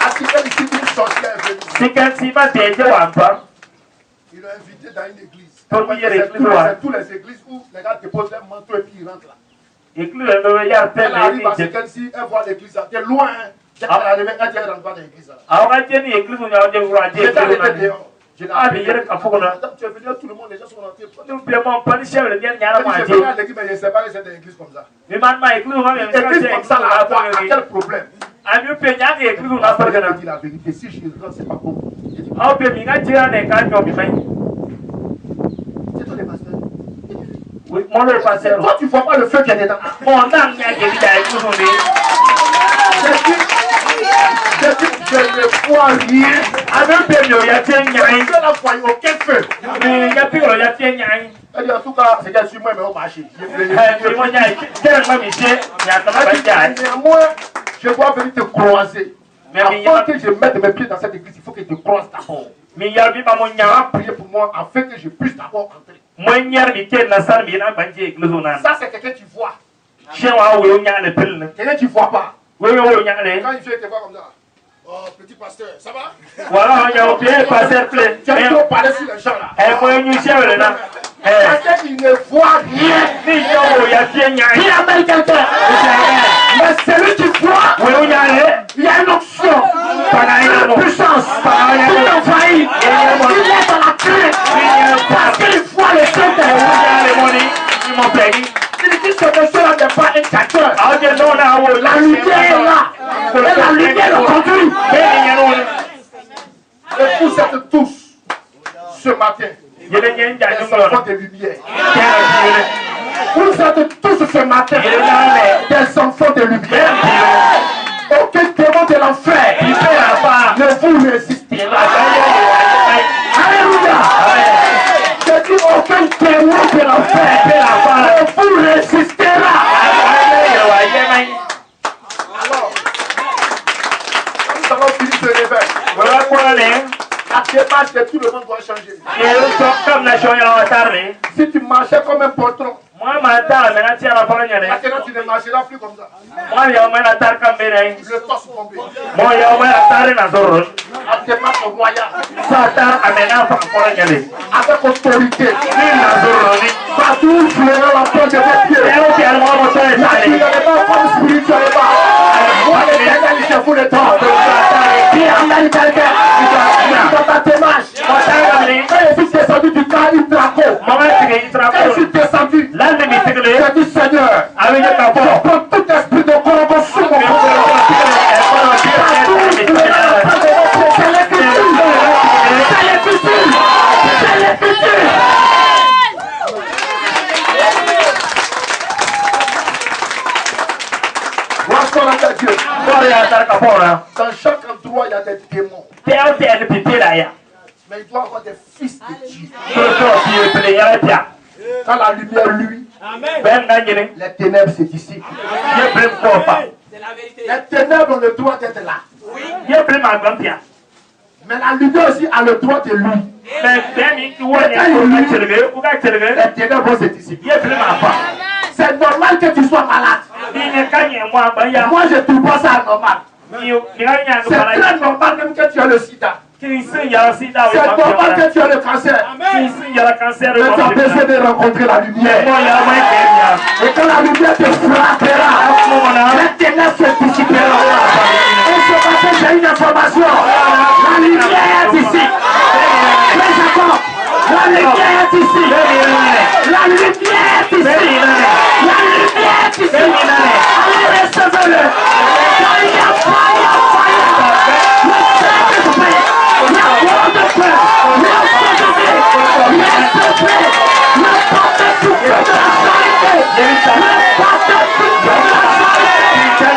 Assistant ici, une sorcière est venue. Il l'a invité dans une église. C'est toutes les églises où les gars déposent leur manteau et puis ils rentrent là. Elle arrive à Sekensi, elle voit l'église là. T'es loin, hein. Elle arrive, elle dit elle rentre pas dans l'église là. J'étais arrêté dehors. Je l'ai appelé. Tu es venu, tout le monde, les gens sont rentrés. Elle dit, je viens à l'église, mais je ne sais pas que c'est dans l'église comme ça. L'église comme ça, là, à quel problème? Elle dit la vérité, si je rentre, c'est pas bon. C'est toi les pasteurs. Toi, tu ne vois pas le feu qui est dedans. Je ne vois rien. Je ne vois aucun feu. Elle dit en tout cas, c'est qu'elle suit moi, mais au marché. Néanmoins, je dois venir te croiser. Mais avant que je mette mes pieds dans cette église, il faut que je te croise d'abord. Priez pour moi afin que je puisse d'abord entrer. Ça, c'est quelqu'un qui voit. Quelqu'un qui ne voit pas. Quand il vient te voir comme ça. Oh, petit pasteur, ça va? Voilà, il y a un petit pasteur plein. Tu as trop parlé sur les gens là. Parce qu'il ne voit rien. Il amène quelqu'un. Mais celui qui voit, il y a une option. Une puissance. Il envahit. Il est dans la crainte. Parce qu'il voit les choses. Il dit que ce monsieur-là n'est pas un capteur. La lumière est là. Et la lumière le conduit. Et vous êtes tous, ce matin, des enfants de lumière. Vous êtes tous ce matin, des enfants de lumière. Aucun démon de l'enfer ne vous résistera. Alléluia. Je dis aucun démon de l'enfer ne vous résistera. Alors, nous allons finir ce réveil. La démarche de tout le monde doit changer. Si tu marchais comme un poltron, maintenant tu ne marcheras plus comme ça. Le torse tombé. La démarche royale. Avec autorité. Partout où tu verras la porte de tes pieds. Naturellement comme spirituellement. Moi l'éternel il se fout le temps. Qui amène quelqu'un dans ta démarche. Quand je suis descendu du cas, il traco. Quand je suis descendu, j'ai dit Seigneur, je prends tout esprit de corrompu sur mon corps. C'est l'écriture. Dieu. Dans chaque endroit, il y a des démons. Mais il doit y avoir des fils de Dieu. Quand la lumière lui, les ténèbres se dissipent. Les ténèbres ont le droit d'être là. Mais la lumière aussi a le droit de lui. Les ténèbres vont se dissiper. C'est normal que tu sois malade. Moi, je ne trouve pas ça normal. C'est très normal même que tu as le sida. C'est normal que tu aies le cancer. Mais tu as besoin de rencontrer la lumière. Et quand la lumière te frappera, les ténèbres se dissiperont. Et ce matin, j'ai une information. La lumière est ici. Mais Jacob, la lumière est ici. La lumière est ici. La lumière est ici. Allez, recevez-le. Fire, fire, fire. Le Saint-Esprit. La gloire de Dieu. Le Saint-Esprit. Le Saint-Esprit. Le baptême du feu de la charité. Le baptême du feu de la charité.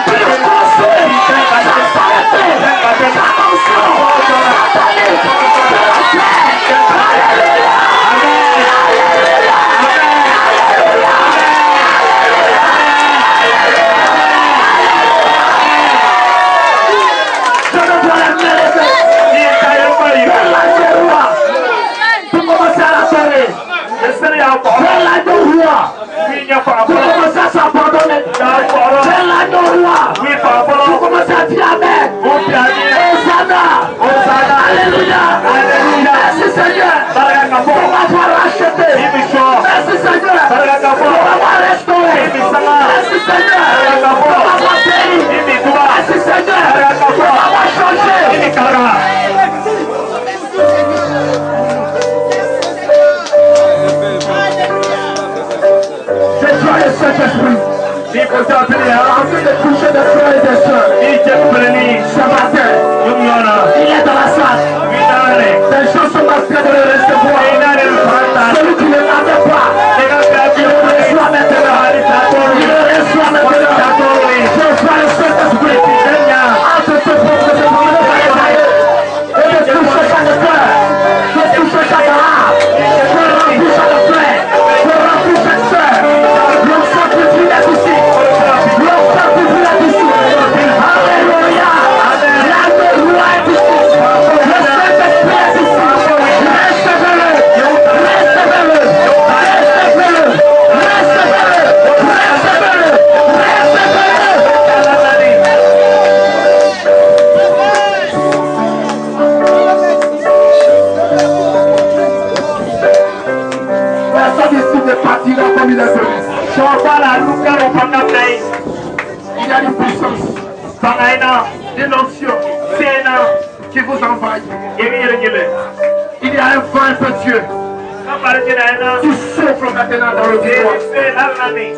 Pour construire sa santé, sa fonction, sa panique, de la paix. Alléluia. Je ne vois la mélodie. Pour commencer à l'adorer. C'est l'agneau roi. Pour commencer à s'abandonner. C'est l'agneau roi. Pour commencer à dire Amen. Hosanna. Alléluia. Merci Seigneur. Pour m'avoir racheté. Merci Seigneur. Pour m'avoir restauré. Merci Seigneur. Pour m'avoir béni. Merci Seigneur. Pour m'avoir changé. Je dois le Saint-Esprit. En train de toucher des frères et des sœurs. Ce matin, il est dans la salle. Des gens sont en train de le recevoir. Celui qui ne l'avait pas, il le reçoit maintenant. Il le reçoit maintenant. Je vois le Saint-Esprit entre tes propres et de toucher chaque cœur, de toucher chaque âme, de remplir chaque frère, de remplir chaque sœur. L'enfant plus est ici. L'enfant plus est ici. Alléluia. La gloire est ici. Le Saint-Esprit est ici. Recevez-le. Recevez-le. Recevez-le. Recevez-le. Recevez-le. Personne ici ne partira comme il est venu. Il y a une puissance, une onction qui vous envahit. Il y a un vent impétueux qui souffle maintenant dans le vivant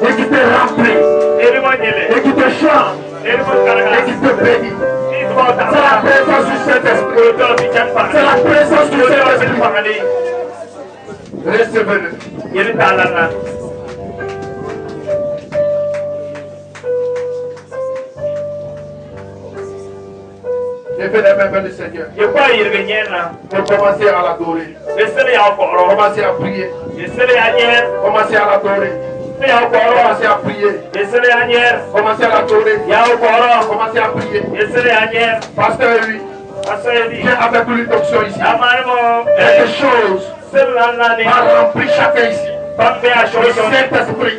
et qui te remplit, et qui te change, et qui te bénit. C'est la présence du Saint-Esprit. C'est la présence du Saint-Esprit. Recevez-le. Levez les mains vers le Seigneur. Pour commencer à l'adorer. Commencez à prier. Commencez à l'adorer. Commencez à prier. Commencez à l'adorer. Commencez à prier. Pasteur, lui. J'ai avec lui une option ici. Quelque chose va remplir chacun ici. Le Saint-Esprit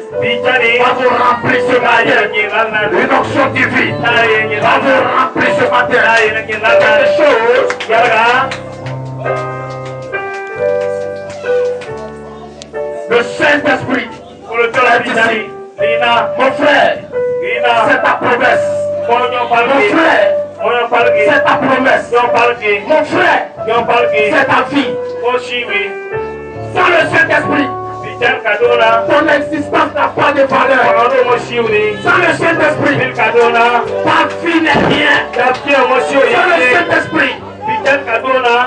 va vous remplir ce matin. Une onction divine va vous remplir ce matin. Quelque chose. Le Saint-Esprit est ici. Mon frère, c'est ta promesse. Mon frère, c'est ta promesse. Mon frère, c'est ta vie. Sans le Saint-Esprit, ton existence n'a pas de valeur. Sans le Saint-Esprit, ta vie n'est rien. Sans le Saint-Esprit, tu es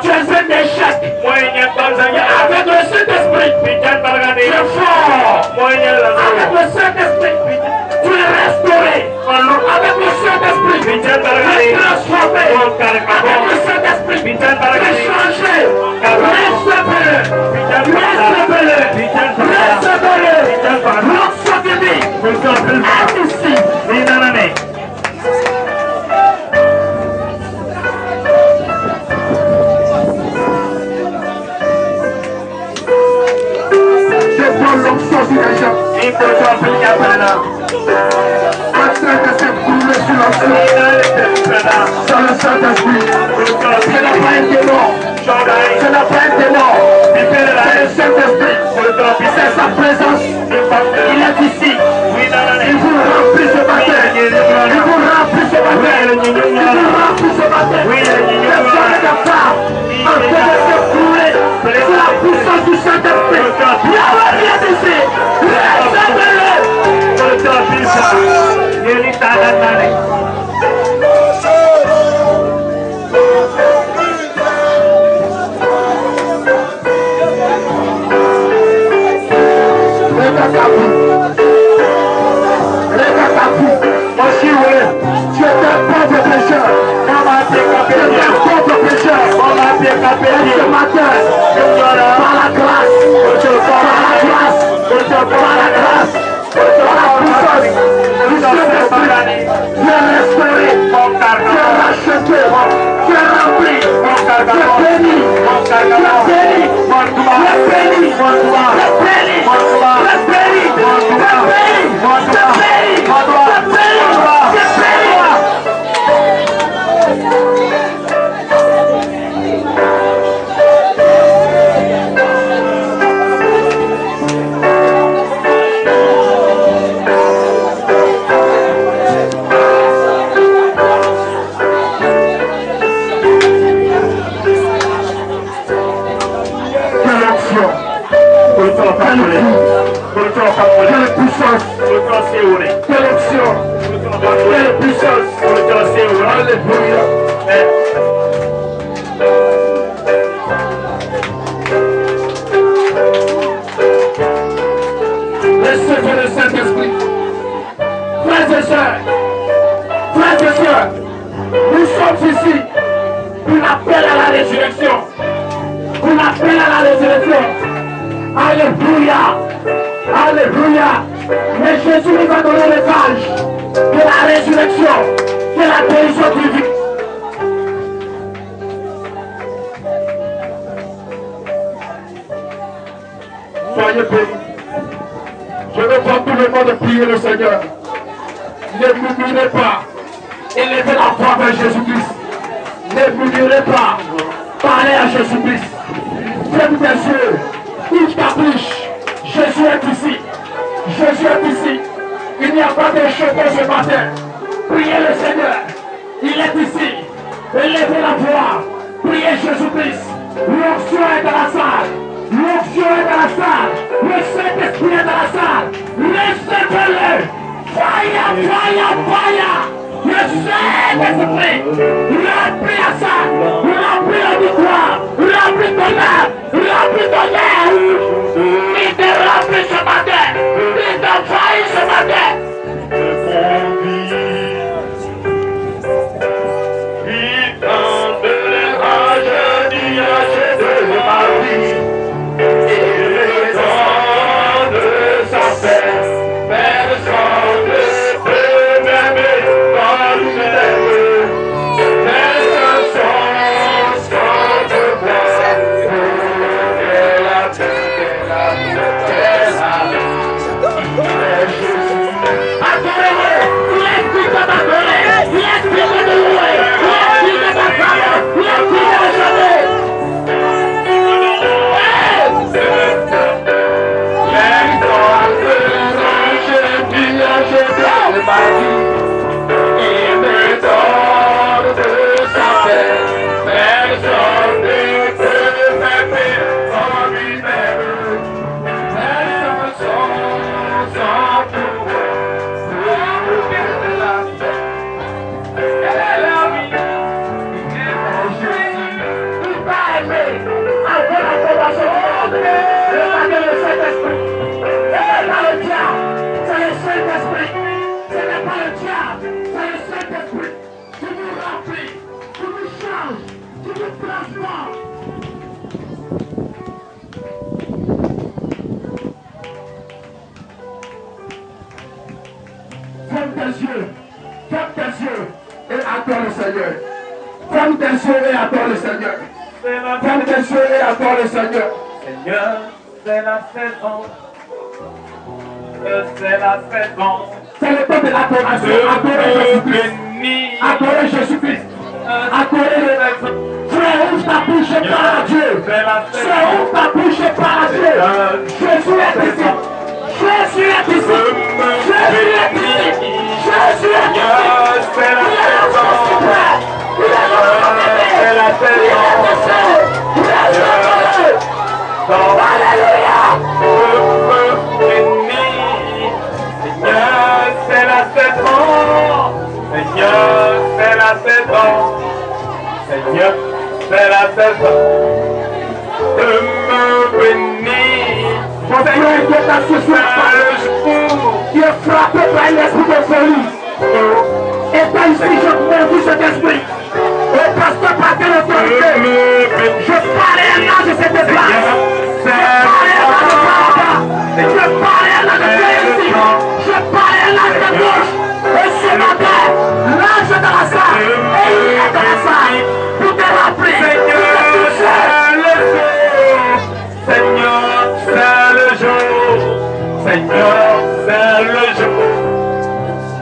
un échec. Avec le Saint-Esprit, tu es fort. Avec le Saint-Esprit, tu es restauré. Avec le Saint-Esprit, tu es transformé. Avec le Saint-Esprit, tu es changé. Recevez-le. Recevez-le. Recevez-le. L'onction divine est ici. Je prends l'onction sur les gens. Il faut t'appliquer maintenant. Accepte de se couler sur l'ensemble. Dans le Saint-Esprit. Ce n'est pas un démon. Ce n'est pas un démon. C'est le Saint-Esprit. C'est sa présence. Il est ici. Il vous remplit ce matin. Il vous remplit ce matin. Il vous remplit ce matin. Personne ne part. En train de se couler. C'est la puissance du Saint-Esprit. Yahweh vient ici. Recevez-le. Tu es un pauvre pécheur. Tu es un pauvre pécheur. Ce matin, par la grâce, par la puissance du Saint-Esprit, tu es restauré, tu es racheté, tu es rempli, tu es béni, tu es béni, tu es béni, tu es béni, tu es béni, tu es béni, tu es béni, tu es béni. Quelle puissance, quelle action, quelle puissance, alléluia. Recevez le Saint-Esprit. Frères et sœurs, nous sommes ici pour l'appel à la résurrection. Pour l'appel à la résurrection. Alléluia. Alléluia. Mais Jésus nous a donné le gage de la résurrection, de la guérison divine. Soyez bénis. Je veux voir tout le monde prier le Seigneur. Ne murmurez pas. Élevez la voix vers Jésus-Christ. Ne murmurez pas. Parlez à Jésus-Christ. Fermez tes yeux. Il capriche. Jésus est ici. Jésus est ici. Il n'y a pas de cheveux ce matin. Priez le Seigneur. Il est ici. Élevez la voix. Priez Jésus-Christ. L'onction est dans la salle. L'onction est dans la salle. Le Saint-Esprit est dans la salle. Recevez-le. Fire, fire, fire. Le Saint-Esprit. Remplis la salle. Remplis la victoire. Remplis ton âme. Remplis ton âme. Il te remplit ce matin. Il t'envahit ce matin. Il t'enverra, je dis à Jésus de ma vie. Il me donne sa paix. Personne ne peut m'aimer comme je t'aime. Personne sans te voir. Et la terre, Ferme tes yeux et adore le Seigneur. Ferme tes yeux et adore le Seigneur. Seigneur, c'est la saison. c'est la saison. C'est le temps de l'adoration. Adorez Jésus-Christ. Adorez Jésus-Christ. Adorez frère, ouvre ta bouche et parle à Dieu. Frère, ouvre ta bouche et parle à Dieu. Jésus est ici. Jésus est ici. Jésus est ici. Jésus est ici. Il est notre suprême. Il est notre bébé. Il est notre Dieu. Il est notre Dieu. Alléluia. Seigneur, c'est la saison. Seigneur, c'est la saison. Seigneur, c'est la saison de me bénir. Mon Seigneur, qui est associé qui est frappé par l'esprit de folie. Et pas ici, je conduis cet esprit. Le pasteur par quelle autorité? Je parle à l'âge de cette place. Je parle à l'âge de Parada. Je parle à l'âge de ici. Je parle à l'âge de gauche. Et ce matin, l'âge est dans la salle. Et il est dans la salle. Tout est rempli. Seigneur, c'est le jour. Seigneur, c'est le jour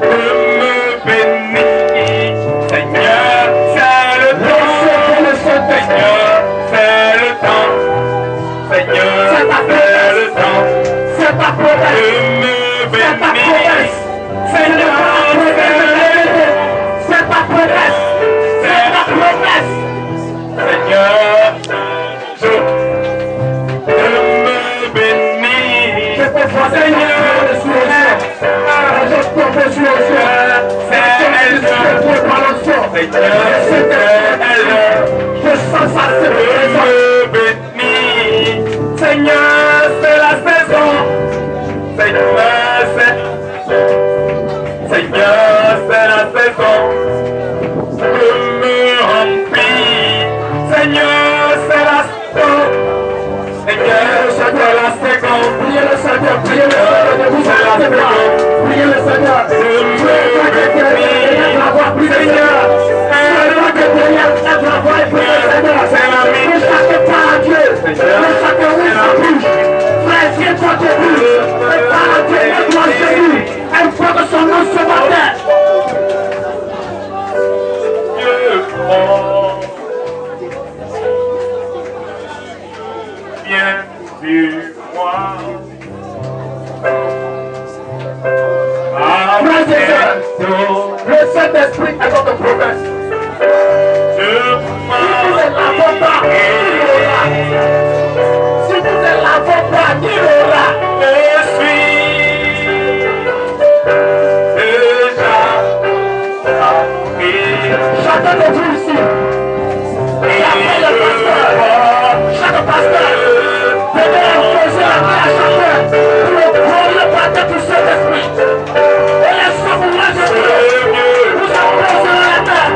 de me bénir. Seigneur, c'est le temps. Seigneur, c'est le temps. Seigneur, c'est le temps. C'est ta promesse. De me bénir. Seigneur, c'est ta promesse. C'est ta promesse. Seigneur, je de me bénir. Je peux voir Seigneur sur les cieux. Je tombe sur les cieux. Je sens ça, c'est me bénir. Seigneur, c'est la saison. Seigneur, c'est la saison de me remplir. Seigneur, c'est la saison. Seigneur, c'est la seconde. Priez le Seigneur, priez le Seigneur, ne vous arrêtez pas. Priez le Seigneur. Seigneur, c'est la ne chacun pas à Dieu. Ne chacun ouvre sa bouche. Frère, tiens-toi debout. Et parle à Dieu, mets-toi à genoux. Invoque son nom ce matin. Viens sur moi. Frères et sœurs, le Saint-Esprit est notre promesse. Si nous ne l'avons pas, qui l'aura? Si nous ne l'avons pas, qui l'aura? Je suis déjà rempli. Chacun de vous ici, et après le pasteur, chaque pasteur, venez imposer la main à chacun pour le prendre le baptême du Saint-Esprit. Et laissez-vous là, je vous imposer la main.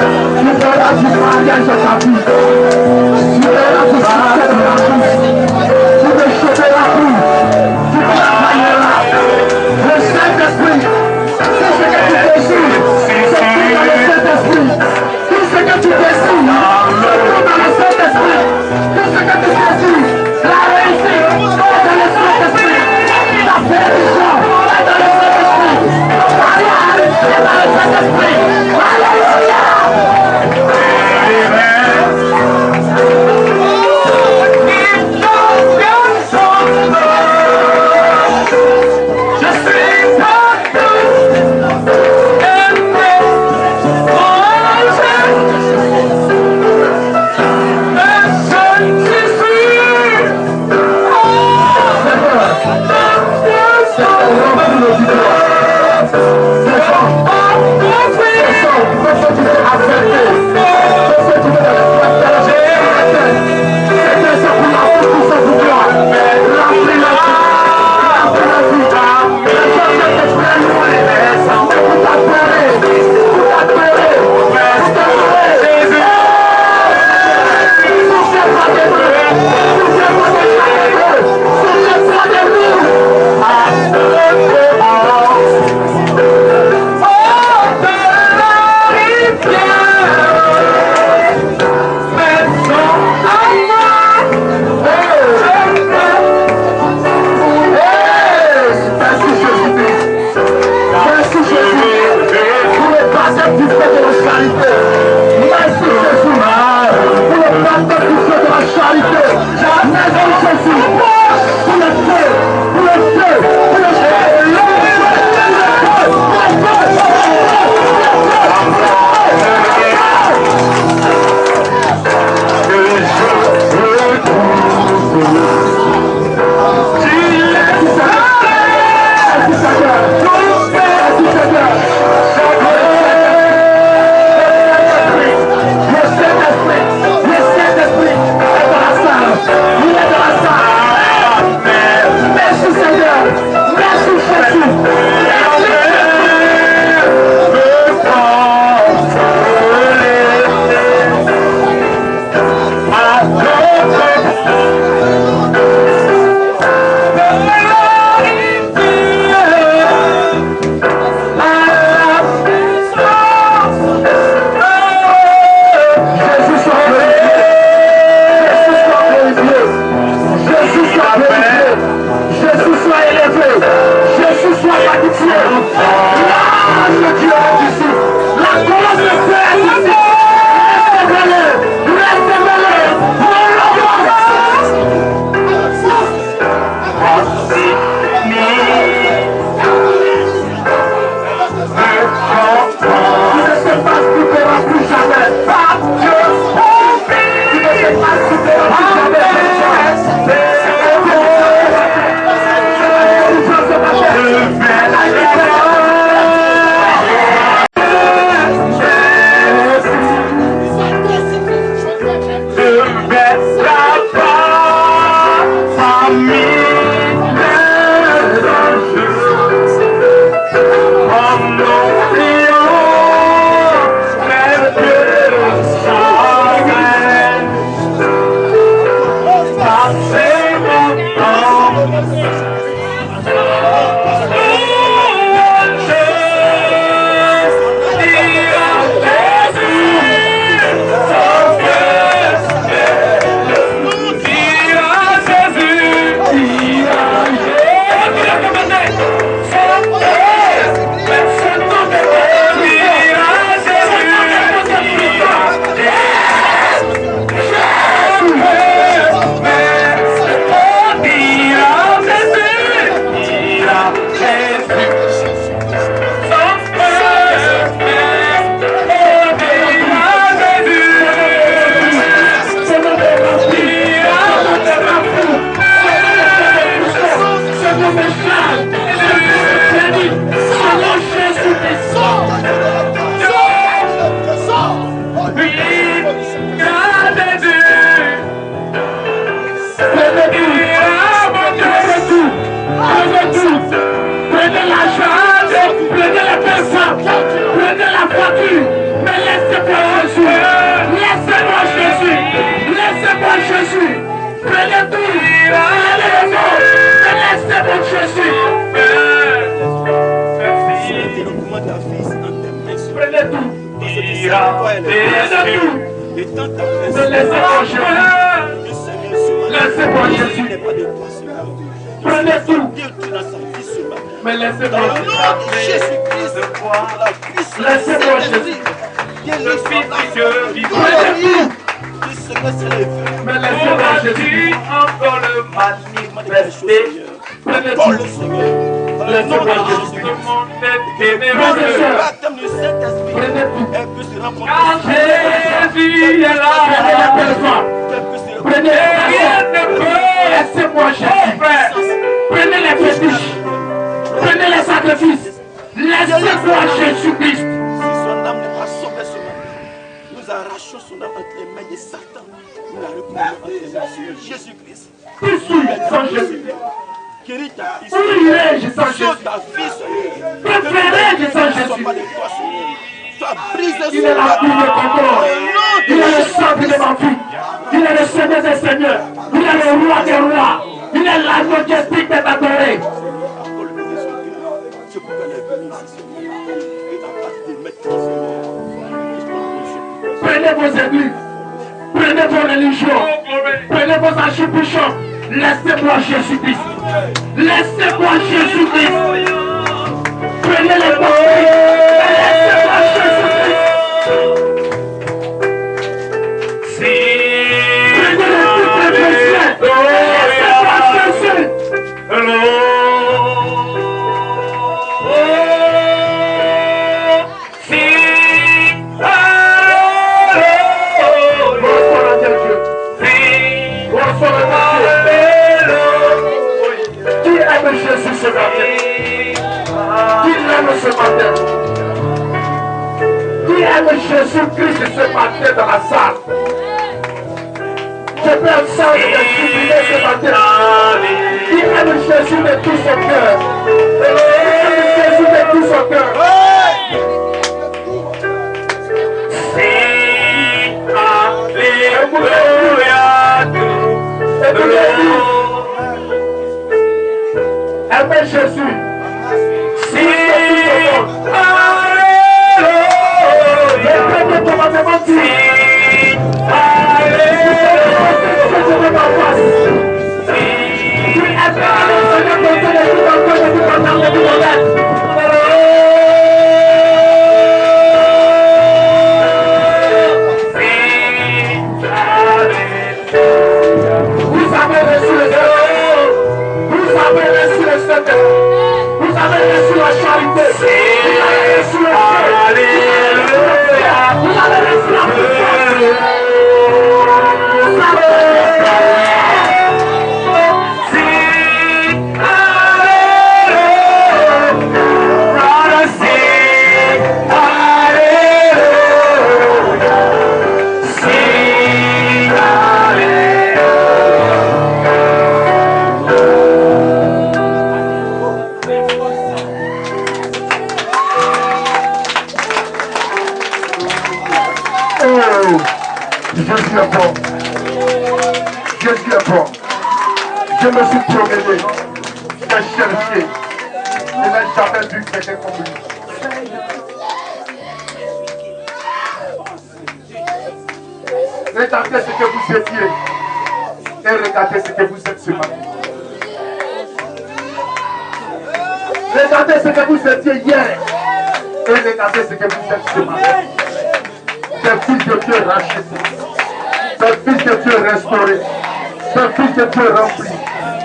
Tu verras du mariage dans ta vie. Tu verras du succès dans ta vie. Tu ne chômeras plus. Tu travailleras. Le Saint-Esprit, tout ce que tu désires, c'est tout dans le Saint-Esprit. Tout ce que tu désires, c'est tout dans le Saint-Esprit. Tout ce que tu désires, la réussite, c'est dans le Saint-Esprit. La bénédiction, c'est dans le Saint-Esprit. Mariage, c'est dans le Saint-Esprit. Alléluia. Prenez tout. Laissez mon Jésus. Prenez tout. Laissez-moi Jésus. Prenez tout. Mais laissez-moi Jésus. Laissez-moi Jésus. Le Fils de Dieu vivant. Prenez tout. Mais laissez-moi Jésus. Encore le manifester. Prenez tout. Laissez-moi Jésus. Prenez tout. Quand Jésus est là, Prenez la personne. Prenez rien ne peut. laissez-moi Jésus. Prenez les fétiches. Prenez les sacrifices. Laissez-moi Jésus-Christ. Si son âme n'est pas sauvée ce matin, nous arrachons son âme entre les mains de Satan. Nous la reprenons entre les mains de Jésus-Christ. Tout souille sans Jésus. Guéris ta fille. Où irai-je sans Sauve Jésus? ta fille, Seigneur. Préférez-je sans Ne sois Jésus? pas de toi, Seigneur. Sois brisé Il est la pluie de contrôle. Il est le centre de ma vie. Il est le Seigneur des seigneurs. Il est le roi des rois. Il est la majestique des adorés. C'est pourquoi elle est venue ici, Seigneur. Et ta part de mettre, Seigneur. Prenez vos églises. Prenez vos religions. Prenez vos archbishops. Laissez-moi Jésus-Christ. Laissez-moi Jésus-Christ. Prenez les prophètes. Laissez-moi Jésus-Christ. Prenez les titres chrétiens. Laissez-moi Jésus. Qui aime Jésus ce matin? Qui l'aime ce matin? Qui aime Jésus-Christ ce matin dans la salle? Je peux entendre des jubilés ce matin. Qui aime Jésus de tout son cœur? Qui aime Jésus de tout son cœur? Aimez Jésus. Si vous avez reçu la charité. Vous avez reçu le vous avez reçu la puissance. Vous avez Jésus est bon. Jésus est bon. Je me suis promené. J'ai cherché. Je n'ai jamais vu quelqu'un comme lui. Regardez ce que vous étiez. Et regardez ce que vous êtes ce matin. Regardez ce que vous étiez hier. Et regardez ce que vous êtes ce matin. Des fils de Dieu rachetés, des fils de Dieu restaurés, des fils de Dieu remplis,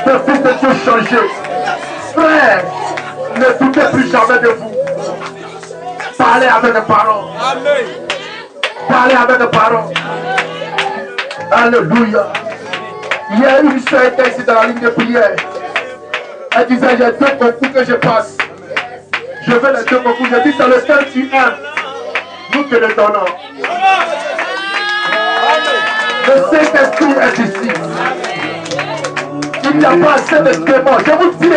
des fils de Dieu changés. Frère, ne doutez plus jamais de vous. Parlez avec les paroles. Parlez avec les paroles. Alléluia. Hier, une soeur était ici dans la ligne de prière. Elle disait, il y a 2 concours que je passe. Je veux les 2 concours. Je dis, c'est le seul tu aimes. Nous te le donnons. Le Saint-Esprit est ici. Il n'y a pas assez de démons. Je vous dis,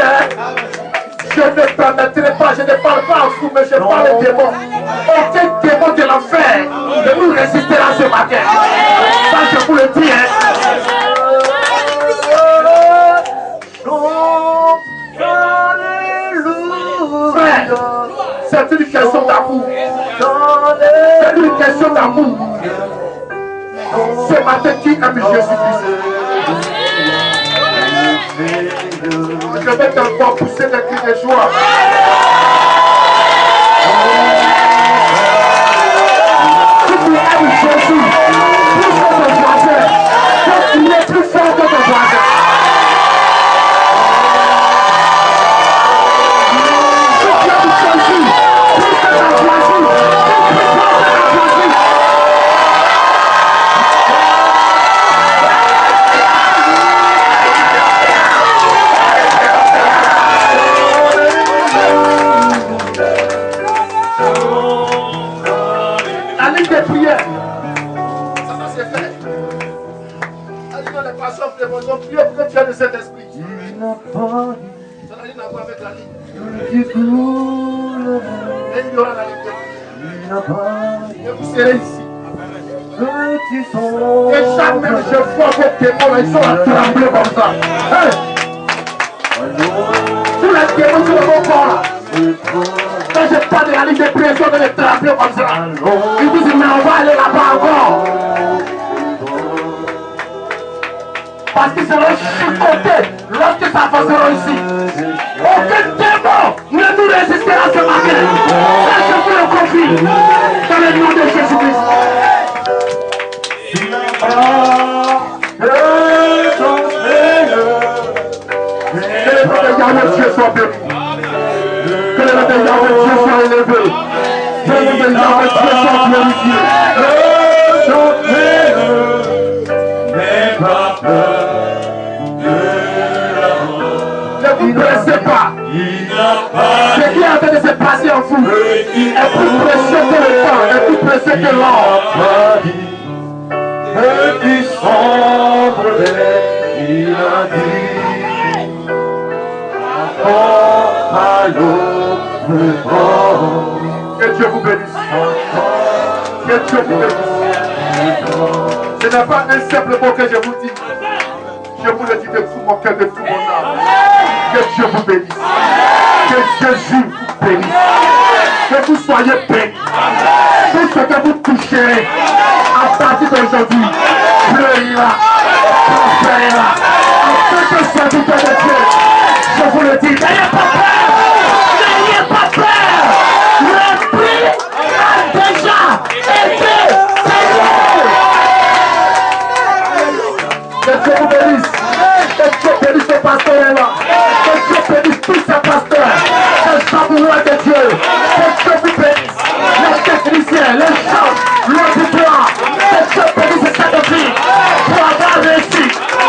je ne permettrai pas, je ne parle pas en fou, mais je parle de démons. Aucun démon de l'enfer ne nous résistera ce matin. Ça, je vous le dis. C'est une question d'amour. Ce matin, qui aime Jésus-Christ? Je vais t'encore pousser des cris de joie. Si tu aimes Jésus, plus que ton voisin, tu es plus fort que ton voisin. Si tu aimes Jésus, plus que ta voisine, tu es plus fort que ta voisine. La ligne de prière, ça va se faire. Allez dans les passions, les besoins, priez pour que Dieu de cet esprit. Ça n'a rien à voir avec la ligne. Et il y aura la ligne de prière. Et vous serez ici. Et jamais je vois vos démons, ils sont à trembler comme ça. Hey! Tous les démons sur le bon corps là. Quand je parle de la ligne de prière, ils sont de les trembler comme ça. Ils disent, mais on va aller là-bas encore. Parce qu'ils seront chicotés lorsque ça avanceront ici. Aucun démon ne nous résistera ce matin. Ça, je vous le confie. Dans le nom de Jésus-Christ. Que le nom de Yahweh Dieu soit béni. Que le nom de Yahweh Dieu soit élevé. Que le nom de Yahweh Dieu soit glorifié. Ne vous pressez pas. Ce qui est en train de se passer en vous est plus précieux que le temps, est plus précieux que l'or. Et qui s'envolait, il a dit, encore à l'autre bord. Que Dieu vous bénisse. Que Dieu vous bénisse. Ce n'est pas un simple mot que je vous dis. Je vous le dis de tout mon cœur, de tout mon âme. Que Dieu vous bénisse. Que Jésus vous bénisse. Que vous soyez bénis. Tout ce que vous toucherez à partir d'aujourd'hui, fleurira, prospérera. En tant que serviteur de Dieu, je vous le dis, n'ayez pas peur. N'ayez pas peur. L'esprit a déjà été serré. Que Dieu vous bénisse. Que Dieu bénisse ce pasteur-là. Que Dieu bénisse tous ces pasteurs. Les chambres de Dieu. Que Dieu vous bénisse. Les techniciens, les chants, l'auditoire. Que Dieu bénisse cette vie pour avoir réussi.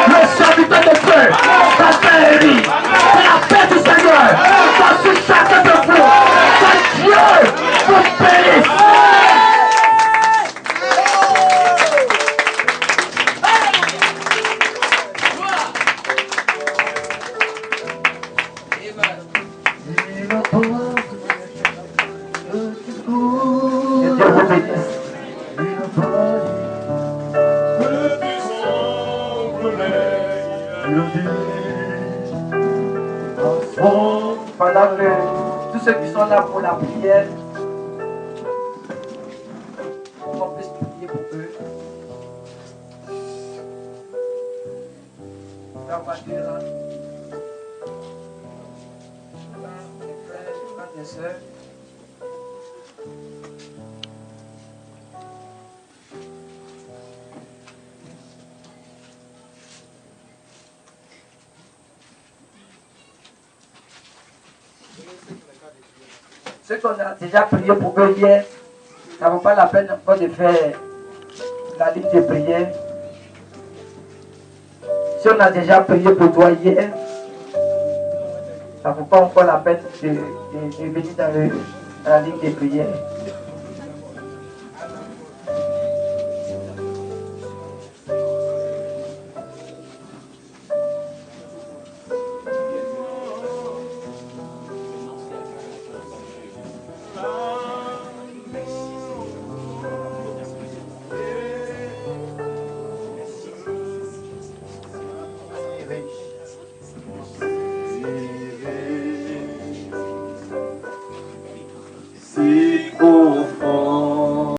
Le serviteur de Dieu, pasteur Élie. Que la paix du Seigneur soit sur chacun de vous. Que Dieu vous bénisse. Pendant que tous ceux qui sont là pour la prière, on puisse prier pour eux. La voiture là. Les frères, les sœurs. Ceux qu'on a déjà prié pour eux hier, ça ne vaut pas la peine encore de faire la ligne de prière. Si on a déjà prié pour toi hier, ça ne vaut pas encore la peine de venir dans la ligne de prière.